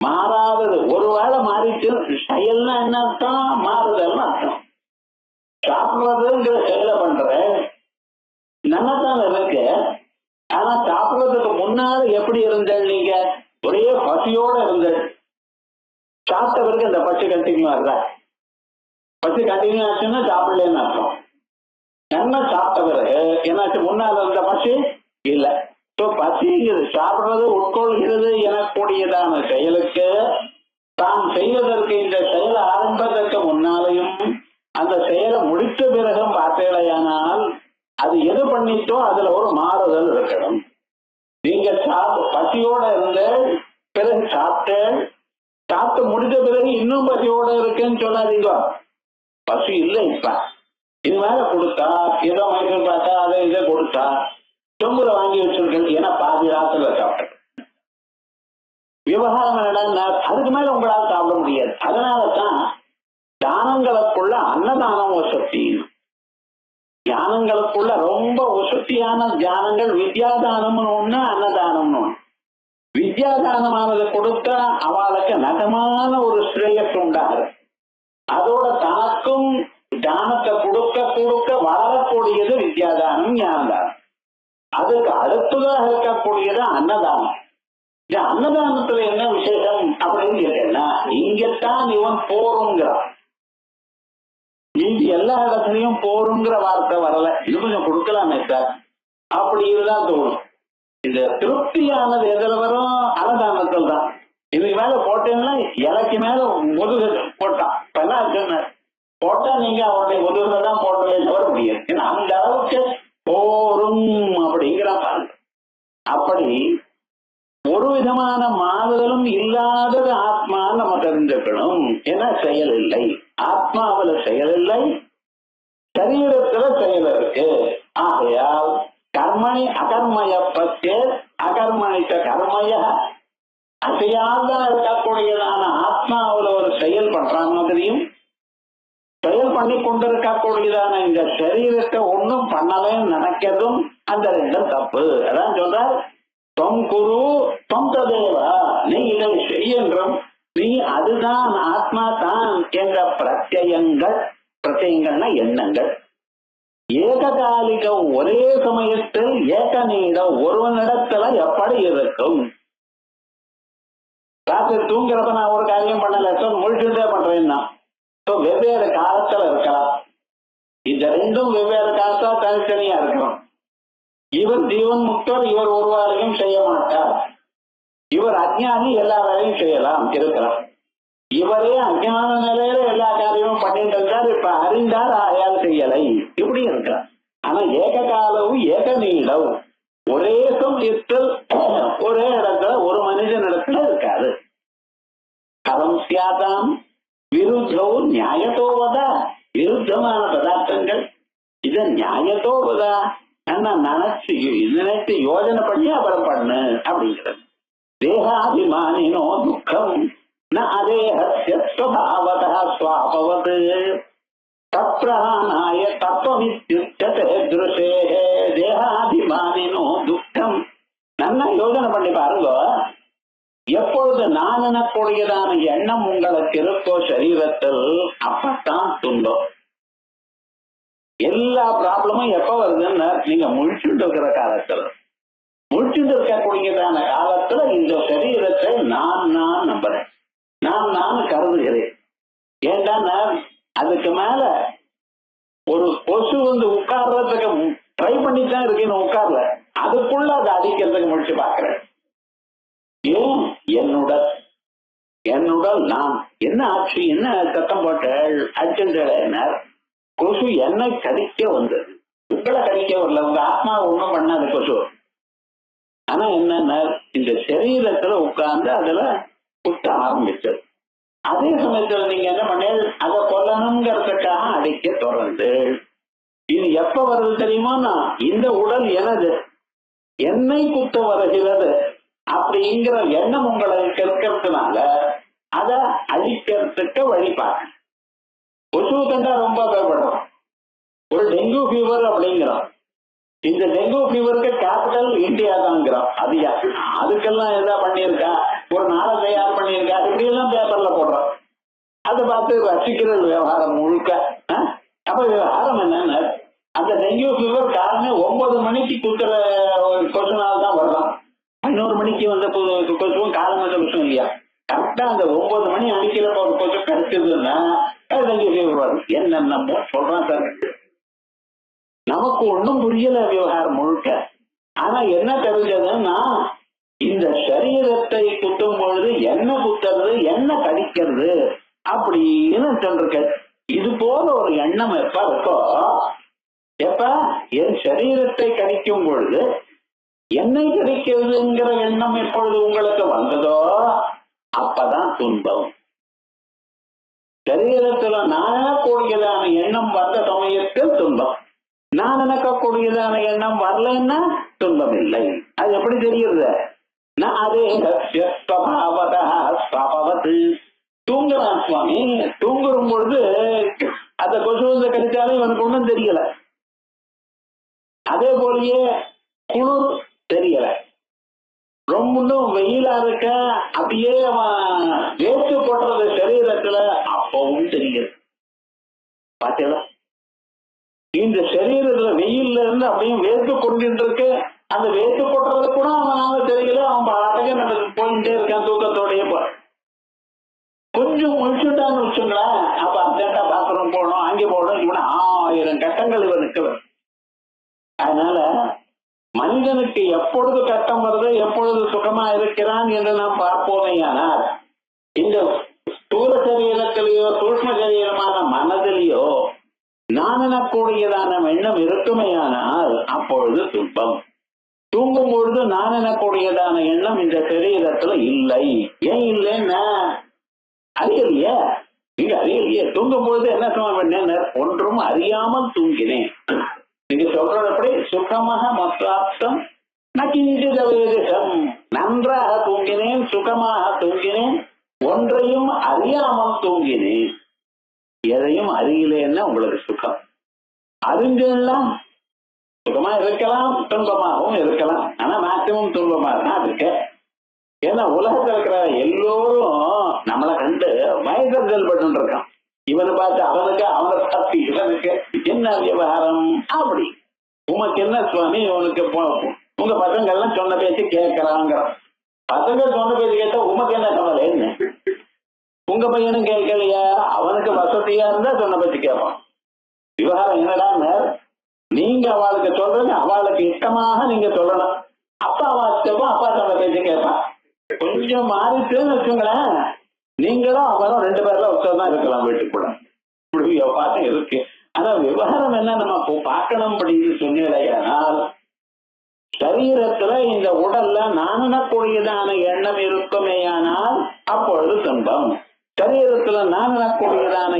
மாறாதது. ஒரு வேலை மாறிட்டு செயல்னா என்ன அர்த்தம்? மாறுதல்னு அர்த்தம். சாப்பிடுறதுங்கிற செயலை பண்ற நன்னதான் இருக்கு. ஆனா சாப்பிடுறதுக்கு முன்னால எப்படி இருந்தேன்? நீங்க ஒரே பசியோட இருந்தேன். சாப்பிட்ட பிறகு இந்த பசி கண்டினியூ ஆகுற. பசி கண்டினியூ ஆச்சுன்னா சாப்பிடலன்னு அர்த்தம். என்ன சாப்பிட்ட பிறகு என்னாச்சு? முன்னால இருந்த பசி இல்லை. பசிங்கிறது சாப்பிடுறது உட்கொள்கிறது எனக்கூடியதான செயலுக்கு தான் செய்வதற்கு இந்த செயலை ஆரம்பதற்கு முன்னாலையும் அந்த செயலை முடித்த பிறகும் பார்த்தேலையானால் அது எது பண்ணிட்டோ அதுல ஒரு மாறுதல் இருக்கணும். நீங்க பசியோட இருந்த பிறகு சாப்பிட்டு முடிஞ்ச பிறகு இன்னும் பசியோட இருக்குன்னு சொல்லாதீங்க. பசி இல்லை, இப்ப இது மேல கொடுத்தா ஏதோ மைசூர் பார்த்தா அதை இதை கொடுத்தா சொம்புல வாங்கி வச்சிருக்கேன். ஏன்னா பாதி ராத்திரில சாப்பிட்டேன். விவகாரம் என்னன்னா அதுக்கு மேல உங்களால் சாப்பிட முடியாது. அதனாலதான் தானங்களுக்குள்ள அன்னதானம் வசதி. தியானங்களுக்குள்ள ரொம்ப வசதியான தியானங்கள் வித்யாதானம்னு ஒண்ணு, அன்னதானம்னு ஒண்ணு. வித்யாதானமானது கொடுத்தா அவளுக்கு நகமான ஒரு ஸ்ரேயஸ் உண்டாகுது. அதோட தனக்கும் தானத்தை கொடுக்க கொடுக்க வளரக்கூடியது வித்யாதானம், ஞானதானம். அதுக்கு அடுத்ததாக இருக்கக்கூடியது அன்னதானம். இந்த அன்னதானத்துல என்ன விசேஷம் அப்படின்னு கேட்டேன்னா இங்கத்தான் இவன் போருங்கிறான். மீதி எல்லா இடத்துலயும் போருங்கிற வார்த்தை வரல. இது கொஞ்சம் கொடுக்கலாமே சார் அப்படி இதுதான் தோணும். இந்த திருப்தியானது எதுல வரும்? அன்னதானத்தில் தான். இதுக்கு மேல போட்டேன்னா இலைக்கு மேல முதுகு போட்டான். போட்டா நீங்க அவருடைய முதுகுல தான் போட்டவே தவிர முடியாது. ஏன்னா அந்த அளவுக்கு போரும் அப்படிங்கிற பாருங்க. அப்படி ஒரு விதமான மாறுதலும் இல்லாதது ஆத்மா நம்ம தெரிஞ்சுக்கணும். ஏன்னா செயல் இல்லை, ஆத்மாவில செயல் இல்லை, சரீரத்துல செயல் இருக்கு. ஆகையால் கர்மணி அகர்மய பத்திய அகர்மணித்த கர்மய அசையாதான் இருக்கக்கூடியதான ஆத்மாவில ஒரு செயல் பண்ற மாதிரியும் செயல் பண்ணி கொண்டிருக்கக்கூடியதான இந்த சரீரத்தை ஒன்றும் பண்ணலன்னு நினைக்கிறதும் அந்த 2 தப்பு. அதான் சொல்றார் தொம் குரு தொம் ததேவா, நீ இதை செய்யன்றும் நீ அதுதான் ஆத்மா தான் என்ற பிரத்யங்கள்னா எண்ணங்கள் ஏககாலிகம் ஒரே சமயத்தில் ஏக நீடம் ஒருவனிடத்துல எப்படி இருக்கும்? ராத்திரி தூங்குறப்ப நான் ஒரு காரியம் பண்ணல, முழிச்சுட்டே பண்றேன்னா வெவ்வேறு காலத்துல இருக்கலாம். இந்த ரெண்டும் வெவ்வேறு காசா தனித்தனியா இருக்கிறோம். இவர் ஜீவன் முக்தர், இவர் ஒரு வேலையும் செய்ய மாட்டார். இவர் அஜ்ஞானி, எல்லா வேலையும் செய்யலாம் இருக்கலாம். இவரே அஜ்ஞான நிலையில எல்லா காரியமும் பண்ணிட்டு இருக்கார், இப்ப அறிந்தார் ஆயால் செய்யலை, இப்படி இருக்கிறார். ஆனா ஏக காலவும் ஏக நீளம், ஒரே சமயத்தில் ஒரே இடத்துல ஒரு மனிதன் இடத்துல இருக்காது. கலம் சியாதாம் விருத்தவும் நியாயத்தோவதா, விருத்தமான பதார்த்தங்கள் இத நியாயத்தோவதா நினைச்சு யோஜனை பண்ணி அப்புறம் பண்ணு அப்படிங்கிறது. தேகாபிமானினோ துக்கம் ந அதேஹஸ்ய ஸ்வபாவதா ஸ்வாபவத் தப்ரஹானாய தத்துவமித்யுச்யதே திருஷேஹ. தேகாபிமானினோ துக்கம், நல்லா யோஜனை பண்ணி பாருங்க. எப்பொழுது நான் எனக்கூடியதான எண்ணம் உங்களுக்கு இருக்கோ சரீரத்தில், அப்பத்தான் துன்பம். எல்லா ப்ராப்ளமும் எப்ப வருதுன்னு நீங்க முழிச்சுட்டு இருக்கிற காலத்துல, முழிச்சுட்டு இருக்கக்கூடியதான காலத்துல இந்த சரீரத்தை நான் நம்புறேன், நான் கருதுகிறேன். ஏன்டா அதுக்கு மேல ஒரு கொசு வந்து உட்கார்றதுக்கு ட்ரை பண்ணித்தான் இருக்கேன்னு உட்கார்ல, அதுக்குள்ள அதை அடிக்கிறதுக்கு முடிச்சு பாக்குறேன். ஏன் என்னுடல் நான் என்ன ஆச்சு, என்ன சத்தம் போட்ட அடிச்சுட்டேன். கொசு என்ன கடிக்க வந்தது, உங்களை கடிக்க வரல, உங்க ஆத்மா ஒண்ணும் பண்ணாது கொசு. ஆனா என்ன, இந்த சரீரத்துல உட்கார்ந்து அதுல குத்த ஆரம்பிச்சது. அதே சமயத்துல நீங்க என்ன பண்ண, அதை கொல்லணுங்கிறதுக்காக அடிக்க தொடர்ந்து. இது எப்ப வருது தெரியுமா, இந்த உடல் எனது, என்னை குத்த வருகிறது அப்படிங்கிற எண்ணம் உங்களுக்கு இருக்கிறதுனால அதை அழிக்கிறதுக்கு வழிபாடு. கொசு கண்டா ரொம்ப பயப்படுறோம். ஒரு டெங்கு ஃபீவர் அப்படிங்கிறோம். இந்த டெங்கு ஃபீவருக்கு கேபிட்டல் இந்தியா தான்ங்கிறோம். அது அதுக்கெல்லாம் எதா பண்ணியிருக்கா, ஒரு நாளை தயார் பண்ணியிருக்கா, இப்படி எல்லாம் பேப்பர்ல போடுறோம். அதை பார்த்து ரசிக்கிறது விவகாரம் முழுக்க. அப்ப விவகாரம் என்னன்னு, அந்த டெங்கு ஃபீவர் காரணம் 9 மணிக்கு குத்துற கொசுனால தான் வரலாம். 11 மணிக்கு வந்த கொசுவும் காலம் வந்த கொசுவும் இல்லையா. கரெக்டா அந்த 9 மணி அடிக்கிறப்ப ஒரு கொசு கிடைச்சதுன்னா டெங்கு ஃபீவர் வரும். என்னென்னமோ சொல்றான் சார். நமக்கு ஒன்றும் புரியல விவகாரம் முழுக்க. ஆனா என்ன தெரிஞ்சதுன்னா, இந்த சரீரத்தை குத்தும் பொழுது என்ன குத்துறது, என்ன கடிக்கிறது அப்படின்னு சொல்லிருக்க. இது போல ஒரு எண்ணம் எப்ப இருக்கோ, எப்ப என் சரீரத்தை கடிக்கும் பொழுது என்னை கடிக்கிறதுங்கிற எண்ணம் எப்பொழுது உங்களுக்கு வந்ததோ அப்பதான் துன்பம். சரீரத்துல நானக்கூடியதான எண்ணம் வந்த சமயத்தில் துன்பம். நான் நினைக்கக்கூடியதான எண்ணம் வரலன்னா துன்பம் இல்லை. அது எப்படி தெரியுது, நான் அதே தூங்குறான் சுவாமி. தூங்குறும் பொழுது அந்த கொசு வந்து கடிச்சாலும் இவனுக்கு ஒன்றும் தெரியல. அதே போலயே குளிர் தெரியல, ரொம்ப வெயிலா இருக்க அப்படியே அவன் வேஸ்ட் போடுறது சரீரத்துல, அப்பவும் தெரியுது. பாத்தீங்களா, இந்த சரீரத்துல வெயில்ல இருந்து அப்படியும் வேர்த்து கொண்டுட்டு இருக்கு. அந்த வேர்த்து போடுறது கூட அவனால தெரியல. அவன் பாட்டுக்கு நமக்கு போயிட்டே இருக்கான் தூக்கத்தோடைய. கொஞ்சம் முடிச்சுட்டான்னு வச்சுங்களேன், அப்ப அர்ஜென்டா பாத்ரூம் போகணும், அங்கே போகணும், இவன 1000 கட்டங்கள் இவனுக்கு. அதனால மனிதனுக்கு எப்பொழுது கட்டம் வருது, எப்பொழுது சுகமா இருக்கிறான் என்று நாம் பார்ப்போமேயானால், இந்த ஸ்தூல சரீரத்திலேயோ சூக்ஷ்ம சரீரமான மனதிலேயோ நான் எனக்கூடியதான எண்ணம் இருக்குமேயானால் அப்பொழுது துன்பம். தூங்கும் பொழுது நான் எனக்கூடியதான எண்ணம் இந்த சரீரத்துல இல்லை. ஏன் இல்லைன்னா அறியலையே, நீங்க அறியலையே. தூங்கும் பொழுது என்ன பண்ணேன், ஒன்றும் அறியாமல் தூங்கினேன். நீங்க சொல்றது எப்படி, சுகமாக மற்றார்த்தம் நகிஞ்சம், நன்றாக தூங்கினேன், சுகமாக தூங்கினேன், ஒன்றையும் அறியாமல் தூங்கினேன். எதையும் அறியலன்னா உங்களுக்கு சுகம். அறிஞ்செல்லாம் சுகமா இருக்கலாம், துன்பமாகவும் இருக்கலாம். ஆனா மேக்சிமம் துன்பமாக தான் இருக்கு. ஏன்னா உலகத்துல இருக்கிற எல்லோரும் நம்மளை கண்டு மயக்கத்தில் பட்டு இருக்கான். இவனை பார்த்து அவனுக்கு, அவனை பார்த்து இவனுக்கு, என்ன விவகாரம் அப்படி. உமக்கு என்ன சுவாமி, உனக்கு உங்க பசங்க எல்லாம் சொன்ன பேச்சு கேட்கறாங்க. பசங்க சொன்ன பேச்சு கேட்டா உமக்கு என்ன கவலைன்னு. உங்க பையனும் கேட்கலையா, அவனுக்கு வசதியா இருந்தா சொன்ன பேச்சு கேட்பான். விவகாரம் என்னடா, நீங்க அவளுக்கு சொல்றது அவளுக்கு இஷ்டமாக நீங்க சொல்லணும். அப்பா அவளுக்கு அப்பா சொல்ல பேச்சு கேட்பான். கொஞ்சம் மாறிட்டுன்னு வச்சுங்களேன், நீங்களும் அவரும் 2 பேர்ல ஒருத்தர் இருக்கலாம் வீட்டுக்குள்ள. இப்படி விவகாரம் இருக்கு. ஆனா விவகாரம் என்ன நம்ம பார்க்கணும் அப்படின்னு சொன்னால், சரீரத்துல இந்த உடல்ல நானக்கூடியதான எண்ணம் இருக்குமேயானால் அப்பொழுது துன்பம். சரீரத்துல நானக்கூடியதான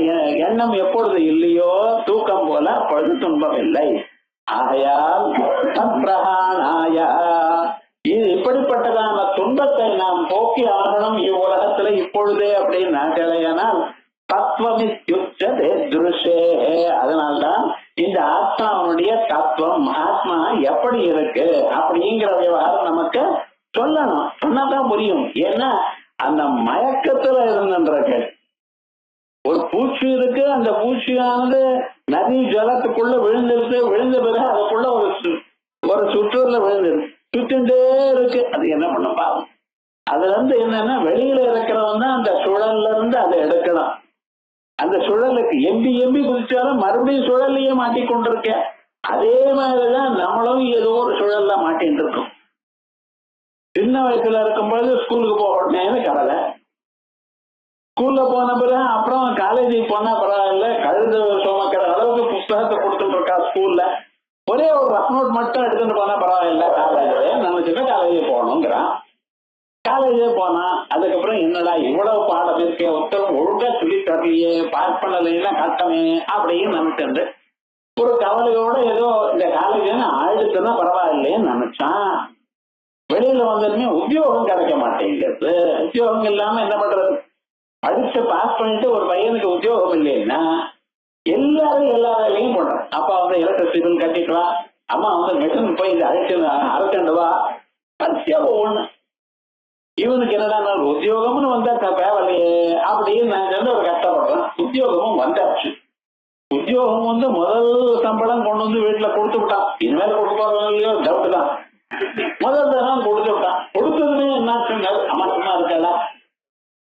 எண்ணம் எப்பொழுது இல்லையோ தூக்கம் போல அப்பொழுது துன்பம் இல்லை. ஆகையால் இது இப்படிப்பட்டதான துன்பத்தை நாம் போக்கி ஆகணும் இவ்வுலகத்துல இப்பொழுதே அப்படின்னு நிலையானால் தத்துவமித்யுச்சதே திருஷே. அதனால்தான் இந்த ஆத்மாவுடைய தத்துவம், ஆத்மா எப்படி இருக்கு அப்படிங்கிற விவகாரம் நமக்கு சொல்லணும். சொன்னாதான் புரியும். ஏன்னா அந்த மயக்கத்துல இருந்துருக்கு. ஒரு பூச்சி இருக்கு, அந்த பூச்சியானது நதி ஜலத்துக்குள்ள விழுந்துருக்கு. விழுந்த பிறகு அதுக்குள்ள ஒரு சுற்றுல விழுந்துருக்கு, சுட்டுட்டே இருக்கு. அது என்ன பண்ண பாவம். அதுல இருந்து என்னன்னா வெளியில இருக்கிறவன் தான் அந்த சுழல்ல இருந்து அதை எடுக்கணும். அந்த சுழலுக்கு எம்பி குதிச்சாலும் மறுபடியும் சுழல்லையே மாட்டிக்கொண்டிருக்க. அதே மாதிரிதான் நம்மளும் ஏதோ ஒரு சுழல்ல மாட்டின்னு இருக்கோம். சின்ன வயசுல இருக்கும்போது ஸ்கூலுக்கு போகணும்னு கவலை. ஸ்கூல்ல போன பிறகு அப்புறம் காலேஜுக்கு போனா பரவாயில்ல, கழுது சுமக்கிற அளவுக்கு புத்தகத்தை கொடுத்துட்டு இருக்கா ஸ்கூல்ல. ஒரே ஒரு ரஃப் நோட் மட்டும் எடுத்துட்டு போனா பரவாயில்ல, காலேஜ் நினைச்சுட்டு காலேஜுக்கு போகணுங்கிறான். காலேஜே போனா அதுக்கப்புறம் என்னடா இவ்வளவு பாடம் இருக்கே, ஒருத்தர் ஒழுங்கா சொல்லி தரலையே, பாஸ் பண்ணலைன்னா கட்டமே அப்படின்னு நினைச்சிருந்து ஒரு கவலையோட ஏதோ இந்த காலேஜ் ஆயிடுச்சுன்னா பரவாயில்லைன்னு நினைச்சான். வெளியில வந்ததுமே உத்தியோகம் கிடைக்க மாட்டேங்கிறது. உத்தியோகம் இல்லாம என்ன பண்றது? படிச்சு பாஸ் பண்ணிட்டு ஒரு பையனுக்கு உத்தியோகம் இல்லைன்னா எல்லாரும் எல்லா வேலையும் பண்றான். அப்பா வந்து எலக்ட்ரிசிட்டி பில் கட்டிட்டு வா, அம்மா வந்து மெஷின் போய் அரைச்சண்டு வா, பரிசியா ஒண்ணு. இவனுக்கு என்னடா உத்தியோகம்னு வந்தா தேவையில்லையே அப்படின்னு நான் ஒரு கஷ்டப்படுறேன். உத்தியோகமும் வந்தாச்சு. உத்தியோகம் வந்து முதல் சம்பளம் கொண்டு வந்து வீட்டுல கொடுத்து விட்டான். இனிமேல் கொடுக்க போறோம் டவுட் தான். முதல் தரம் கொடுத்து விட்டான். கொடுத்ததுமே என்ன அம்மா சும்மா இருக்காடா,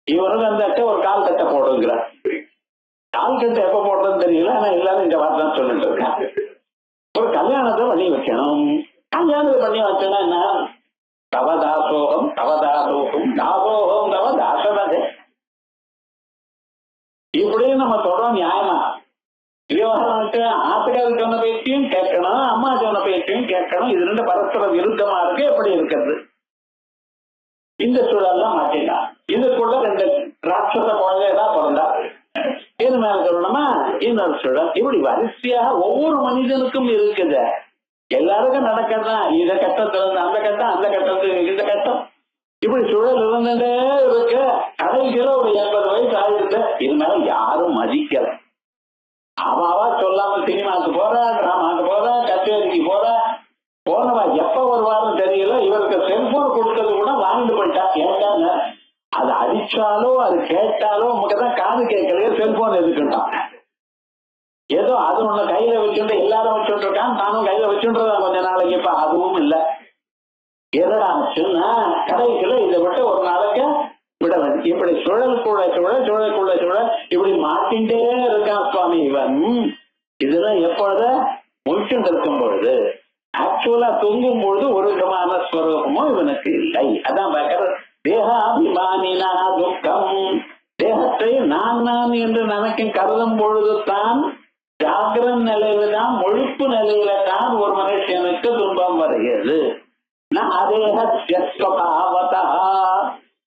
இவனுக்கு அந்த அட்டை ஒரு கால் கட்டை போடுங்கிற. கால் கட்டை எப்ப போடுறதுன்னு தெரியல, ஆனா எல்லாரும் இந்த வார்த்தை தான் சொல்லிட்டு இருக்காங்க. ஒரு கல்யாணத்தை பண்ணி வைக்கணும். கல்யாணத்தை பண்ணி வச்சோன்னா என்ன, தவதாசோகம் தவதாசோகம் தாசோகம் தவ தாசதே, இப்படின்னு நம்ம சொல்றோம். நியாயமா விவகாரம்ட்டு ஆத்துக்காரி சொன்ன பேச்சையும் கேட்கணும், அம்மா சொன்ன பேச்சையும் கேட்கணும். இது 2 பரஸ்பர விருத்தமா இருக்கு. எப்படி இருக்கிறது? இந்த சூழல்லாம் மாட்டினா இதுக்குள்ள 2 ராட்சச குழந்தைதான் பிறந்தா. இது மேல சொல்லணுமா இன்னொரு சூழல். இப்படி வரிசையாக ஒவ்வொரு மனிதனுக்கும் இருக்குது. எல்லாருக்கும் நடக்கதான். இந்த கட்டத்துல இருந்து அந்த கட்டம், அந்த கட்டத்துக்கு இந்த கட்டம், இப்படி சூழல் இருந்துட்டே இருக்கு. கடைசியில ஒரு 80 வயசு ஆயிடுது. இது மேல யாரும் மதிக்கல. அவாவா சொல்லாம சினிமாவுக்கு போற, டிராமாவுக்கு போற, கச்சேரிக்கு போற, போனவா எப்ப வருவாருன்னு தெரியல. இவருக்கு செல்போன் கொடுத்தது கூட வாங்கிட்டு போயிட்டா. ஏட்டாங்க அது அடிச்சாலோ அது கேட்டாலோ நமக்குதான் காது கேட்கலையே, செல்போன் எதுக்குட்டான். ஏதோ அது ஒண்ணு கையில வச்சுட்டு எல்லாரும் வச்சுட்டு இருக்கான், தானும் கையில வச்சுன்றதா கொஞ்ச நாளைக்கு. இப்ப அதுவும் இல்ல. எதாச்சுன்னா கடைசியில இதை விட்டு ஒரு நாளைக்கு விட வேண்டும். இப்படி சுழலுக்குள்ள சுழல், சுழலுக்குள்ள சுழல், இப்படி மாட்டின்டே இருக்கான் சுவாமி இவன். இதெல்லாம் எப்பொழுது முழிச்சுட்டு இருக்கும் பொழுது, ஆக்சுவலா தூங்கும் பொழுது ஒரு விதமான ஸ்வரூபமும் இவனுக்கு இல்லை. அதான் பார்க்கிற தேகாபிமானினா துக்கம். தேகத்தை நான் என்று நினைக்கும் கருதும் பொழுது தான், ஜாகிரன் நிலையில தான், முழிப்பு நிலையில தான் ஒரு மனுஷனுக்கு துன்பம் வருகிறது.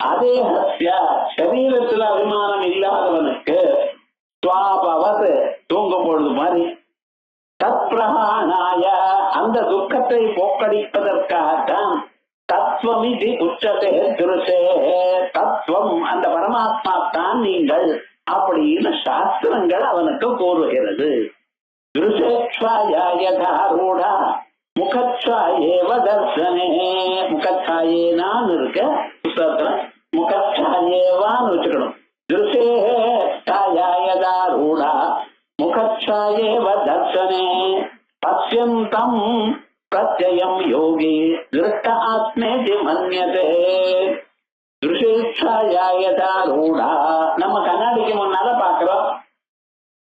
அதேஹஸ்ய சரீரத்துல அபிமானம் இல்லாதவனுக்கு சுவாபவது தூங்கும் பொழுது மாதிரி தத்பிரஹாணாய அந்த துக்கத்தை போக்கடிப்பதற்காகத்தான் தத்துவமிதி உச்சதே திருஷே. தத்துவம் அந்த பரமாத்மா தான் நீங்கள் அப்படின்னு சாஸ்திரங்கள் அவனுக்கு கூறுகிறது. திருஷேக்ஷாயாரூடா முகச்சாயேவ தர்சனே. முகச்சாயேனான்னு இருக்க புத்தகத்துல முகச்சாயேவான்னு வச்சுக்கணும். திருஷேக்ஷாயாரூடா முகச்சாயேவ தர்சனே பஸ்யந்தம் பிரத்யம் யோகி திருஷ்ட ஆத்மேதி மன்யதே. திருஷேக்ஷாயாரூடா நம்ம கண்ணாடிக்கு முன்னால பாக்குறோம்,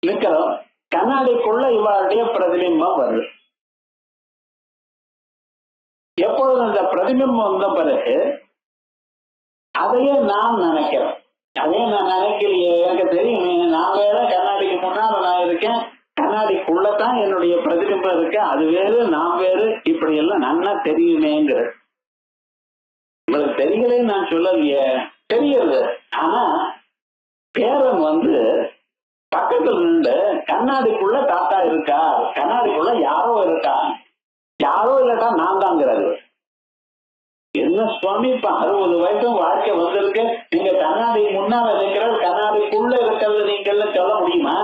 நிக்கிறோம். கண்ணாடிக்குள்ள இவளுடைய பிரதிபிம்பம் வருது. எப்பொழுது அந்த பிரதிபிம்பம் வந்த பிறகு அதையே நான் நினைக்கிறேன். அதே நான் நினைக்கலையே, எனக்கு தெரியுமே, நான் வேற, கண்ணாடிக்கு முன்னால நான் இருக்கேன், கண்ணாடிக்குள்ளதான் என்னுடைய பிரதிபிம்பம் இருக்கு, அது வேறு நான் வேறு, இப்படி எல்லாம் நன்னா தெரியுமேங்கிற. உங்களுக்கு தெரியலன்னு நான் சொல்லலையே, தெரியுது. ஆனா பேரன் பக்கத்துல நின்று கண்ணாடிக்குள்ள தாத்தா இருக்கா, கண்ணாடிக்குள்ள யாரோ இருக்கா, யாரோ இல்லட்டா நான் தாங்கிறாரு. என்ன சுவாமி, இப்ப 60 வயசும் வாழ்க்கை வந்திருக்கு, நீங்க கண்ணாடி முன்னால நிற்கிறது, கண்ணாடிக்குள்ள இருக்கிறது நீங்கள்னு சொல்ல முடியுமா?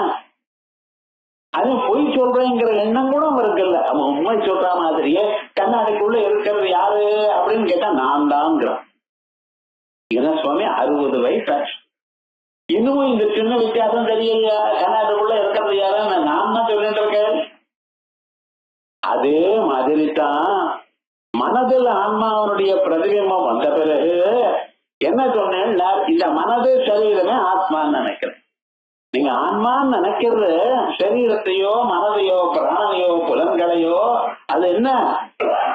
அது பொய் சொல்றேங்கிற எண்ணம் கூட இருக்குல்ல. அவன் உண்மை சொல்ற மாதிரியே கண்ணாடிக்குள்ள இருக்கிறது யாரு அப்படின்னு கேட்டா நான் தான்ங்கிறான். என்ன சுவாமி, 60 வயசு ஆச்சு, இன்னும் இந்த சின்ன வித்தியாசம் தெரியலையா? கண்ணாடிக்குள்ள இருக்கிறது யாருன்னு நான் தான் சொல்லிட்டு இருக்கேன். அதே மாதிரி தான் மனதில் ஆன்மாவனுடைய பிரதிபிம்பம் வந்த பிறகு என்ன சொன்னேன், இந்த மனது சரீரமே ஆத்மான்னு நினைக்கிறேன். நீங்க ஆன்மான்னு நினைக்கிறது சரீரத்தையோ மனதையோ பிராணையோ புலன்களையோ, அது என்ன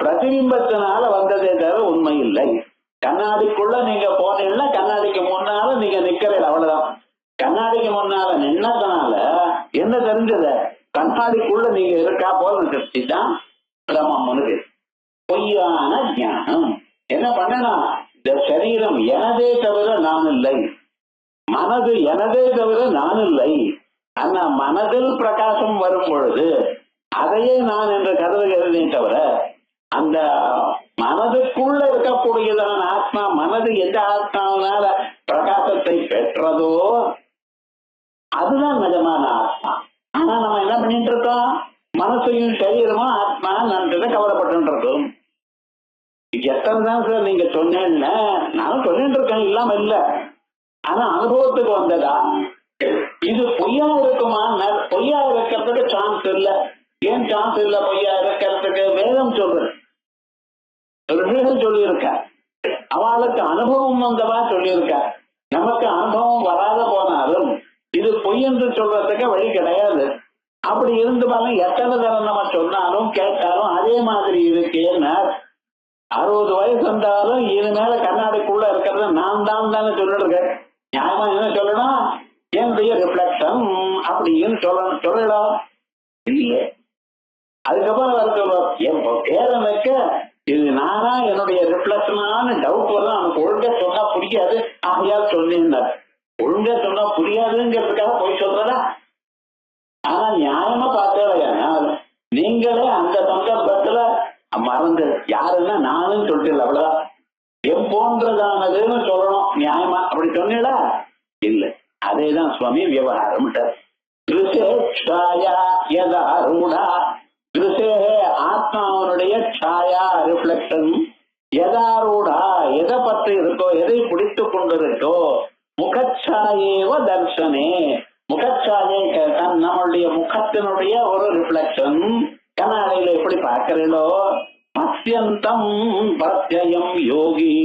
பிரதிபிம்பத்தினால வந்ததே தவிர உண்மை இல்லை. கண்ணாடிக்குள்ள நீங்க போனீங்கன்னா கண்ணாடிக்கு முன்னால நீங்க நிக்கிறீங்க, அவ்வளவுதான். கண்ணாடிக்கு முன்னால நின்னதுனால என்ன தெரிஞ்சது, கண்ணாடிக்குள்ள நீங்க இருக்கா போல தான் பிரமம்னு பொய்யான ஞானம். என்ன பண்ணணும், இந்த சரீரம் எனதே தவிர நான் இல்லை, மனது எனதே தவிர நான் இல்லை. ஆனா மனதில் பிரகாசம் வரும் பொழுது அதையே நான் என்று கருதுகிறதே தவிர, அந்த மனதுக்குள்ள இருக்கக்கூடியதான ஆத்மா, மனது எந்த ஆத்மாவினால பிரகாசத்தை பெற்றதோ அதுதான் நிஜமான ஆத்மா. ஆனா நம்ம என்ன பண்ணிட்டு இருக்கோம், மனசையும் சரீரமும் ஆத்மா நன்றதை கவலைப்பட்டு இருக்கோம். எத்தனை தான் சார் நீங்க சொன்னேன்னு நானும் சொல்லிட்டு இருக்கேன், இல்லாம இல்ல. ஆனா அனுபவத்துக்கு வந்ததா இது பொய்யா இருக்குமா? பொய்யா இருக்கிறதுக்கு சான்ஸ் இல்ல. ஏன் சான்ஸ் இல்ல பொய்யா இருக்கிறதுக்கு? வேதம் சொல்றது, சொல்லியிருக்க, அவளுக்கு அனுபவம் வந்தவா சொல்லியிருக்க. நமக்கு அனுபவம் வராத போனாலும் இது பொய் என்று சொல்றதுக்கு வழி கிடையாது. அப்படி இருந்து பாருங்க, எத்தனை தரம் நம்ம சொன்னாலும் கேட்டாலும் அதே மாதிரி இருக்கேன்னு. 60 வயசு வந்தாலும் இது மேல கண்ணாடிக்குள்ள இருக்கிறத நான் தான் தானே சொல்லிருக்கேன். நியாயமா என்ன சொல்லணும், என்னுடைய ரிஃப்ளெக்ஷன் அப்படின்னு சொல்லலாம் இல்லையே. அதுக்கப்புறம் வர சொல்றோம், என் பேரனுக்கு இது நானா என்னுடைய ரிஃப்ளெக்ஷனான டவுட் வரும், அவனுக்கு ஒழுங்கா சொன்னா புரியாது, ஆகையால் சொன்னேன். ஒழுங்கா சொன்னா புரியாதுங்கிறதுக்காக போய் சொல்றதா? ஆனா நியாயமா பார்த்தேன், நீங்களே அந்த சந்தர்ப்பத்துல மறந்து யாருன்னா நானும் சொல்லிட்டு அவ்வளவுதான், என் போன்றதானதுன்னு சொல்லணும். நியாயமா அப்படி சொன்னீங்களா? இல்ல. அதேதான் சுவாமி விவகாரம். ஆத்மாவனுடைய சாயா ரிஃப்ளெக்ஷன் எதாரூடா, எதை பற்றி இருக்கோ, எதை பிடித்து கொண்டிருக்கோ, முகச்சாயேவ தர்சனே. முகச்சாயை நம்மளுடைய முகத்தினுடைய ஒரு ரிஃப்ளெக்ஷன் கண்ணாடியில எப்படி பார்க்கிறீங்களோ, அத்தியந்தம் பிரத்யம் யோகி,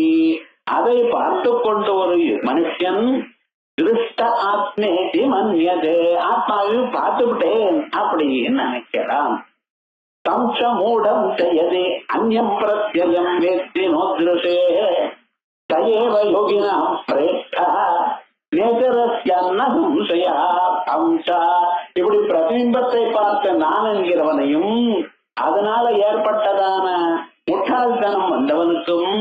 அதை பார்த்து கொண்டு ஒரு மனுஷன் திருஷ்ட ஆத்மேதி மன்யதே, ஆத்மாவையும் பார்த்து விட்டேன் அப்படின்னு நினைக்கிறான். தம்ச மூடம் செய்யதே அந்யம் பிரத்யம் வேத்தி நோத்ருஷே தயேவ யோகினாம் பிரேஷ்டா நேதரஸ்யன்ன சம்சயா அம்சா. இப்படி பிரதிபிம்பத்தை பார்த்த நான் என்கிறவனையும் அதனால ஏற்பட்டதான முட்டாள்தனம் வந்தவனுக்கும்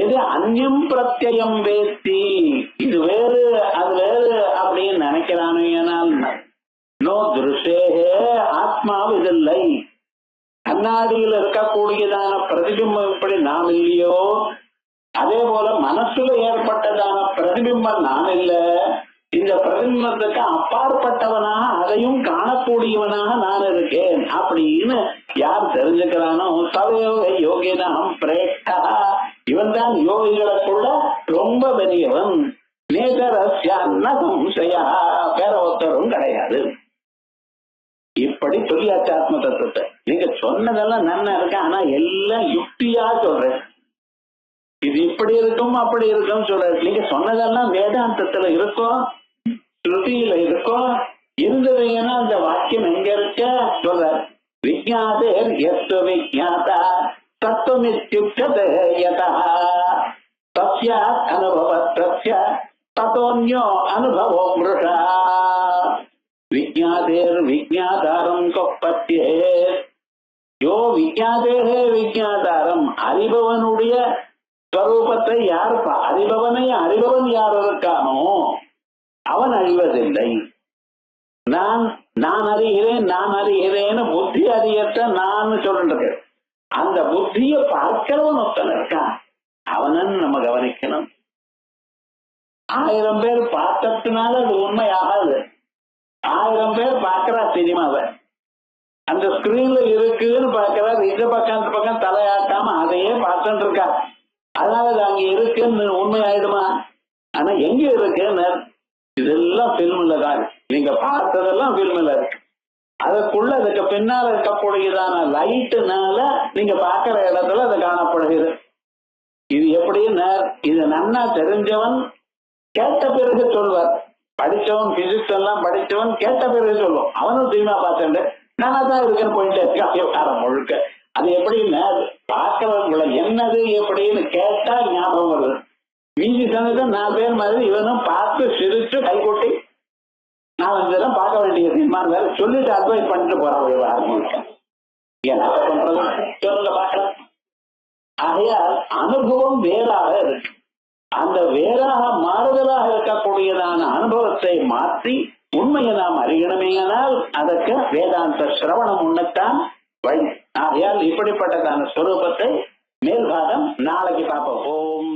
எது அந்யம் பிரத்யம் வேத்தி, இது வேறு அது வேறு அப்படின்னு நினைக்கிறானேனால் நோ திருஷேகே ஆத்மாவிதில்லை. கண்ணாடியில் இருக்கக்கூடியதான பிரதிபிம்பம் இப்படி நாம் இல்லையோ, அதே போல மனசுல ஏற்பட்டதான பிரதிபிம்பம் நான் இல்ல. இந்த பிரதிபிம்பத்துக்கு அப்பாற்பட்டவனாக அதையும் காணக்கூடியவனாக நான் இருக்கேன் அப்படின்னு யார் தெரிஞ்சுக்கிறானோ தவையோக யோகினாம் பிரேஷ்டா, இவன் தான் யோகிகளுக்குள்ள ரொம்ப பெரியவன். நேதரஸ்யன்ன சம்சயா, வேற ஒருத்தரும் கிடையாது. இப்படி சொல்லியாச்சு ஆத்ம தத்துவத்தை. நீங்க சொன்னதெல்லாம் நன்னா இருக்கு, ஆனா எல்லாம் யுக்தியா சொல்றேன். இது இப்படி இருக்கும் அப்படி இருக்கும் சொல்ற. நீங்க சொன்னதெல்லாம் வேதாந்தத்துல இருக்கும், ஸ்ருதியில இருக்கும், இருந்ததுன்னா அந்த வாக்கியம் எங்க இருக்க சொல்ற விஜாதேர் எஸ்து விஜாதா தத்துவமித்யுக்ததே யதா தஸ்யாத் அனுபவத்ய ததோன்யோ அனுபவோ மிருஷா விஜாதேர் விஜாதாரம் கொப்பத்தியே யோ விஜாதேகே விஜாதாரம் அறிபவனுடைய ஸ்வரூபத்தை யார் அறிபவனை அறிபவன் யார் இருக்கானோ அவன் அழிவதில்லை. நான் அறிகிறேன்னு புத்தி அறியத்த நான் சொல்லிட்டு அந்த புத்தியை பார்க்கிறவன் ஒருத்தன் இருக்கான், அவனன்னு நம்ம கவனிக்கணும். 1000 பேர் பார்த்ததுனால அது உண்மை ஆகாது. 1000 பேர் பார்க்கிறா சினிமாவை, அந்த ஸ்கிரீன்ல இருக்குன்னு பார்க்கிறா, இந்த பக்கம் அந்த பக்கம் தலையாட்டாம அதையே பார்த்துட்டு இருக்கா, அதனால அது அங்க இருக்குன்னு உண்மை ஆயிடுமா? ஆனா எங்க இருக்குன்னு இதெல்லாம் பில்ம்ல தான், நீங்க பார்த்ததெல்லாம் பில்ம்ல இருக்கு. அதுக்குள்ள அதுக்கு பின்னால இருக்கக்கூடியதான லைட்டுனால நீங்க பாக்குற இடத்துல அது காணப்படுகிறது. இது எப்படின்னு இது நன்னா தெரிஞ்சவன் கேட்ட பிறகு சொல்வார். படிச்சவன் பிசிக்ஸ் எல்லாம் படிச்சவன் கேட்ட பிறகு சொல்லுவோம், அவனும் சினிமா பார்த்துட்டு நானா தான் இருக்குன்னு போயிட்டு இருக்கான் முழுக்க. அது எப்படின்னு பார்க்கிறவங்களை என்னது எப்படின்னு கேட்டா ஞாபகம் வருது. மீதி சமயத்தில் 4 பேர் மாதிரி இவனும் பார்த்து சிரிச்சு கைகொட்டி நான் இதெல்லாம் பார்க்க வேண்டிய சினிமா வேற சொல்லிட்டு அட்வைஸ் பண்ணிட்டு போறான். சொல்லுங்க பார்க்கலாம். ஆகையால் அனுபவம் வேறாக இருக்கு. அந்த வேறாக மாறுதலாக இருக்கக்கூடியதான அனுபவத்தை மாற்றி உண்மையை நாம் அறியணுமேயானால் அதற்கு வேதாந்த சிரவணம் உண்ணத்தான் வழி. ஆகையால் இப்படிப்பட்டதான ஸ்வரூபத்தை மேல்பாகம் நாளைக்கு பார்ப்போம். ஓம்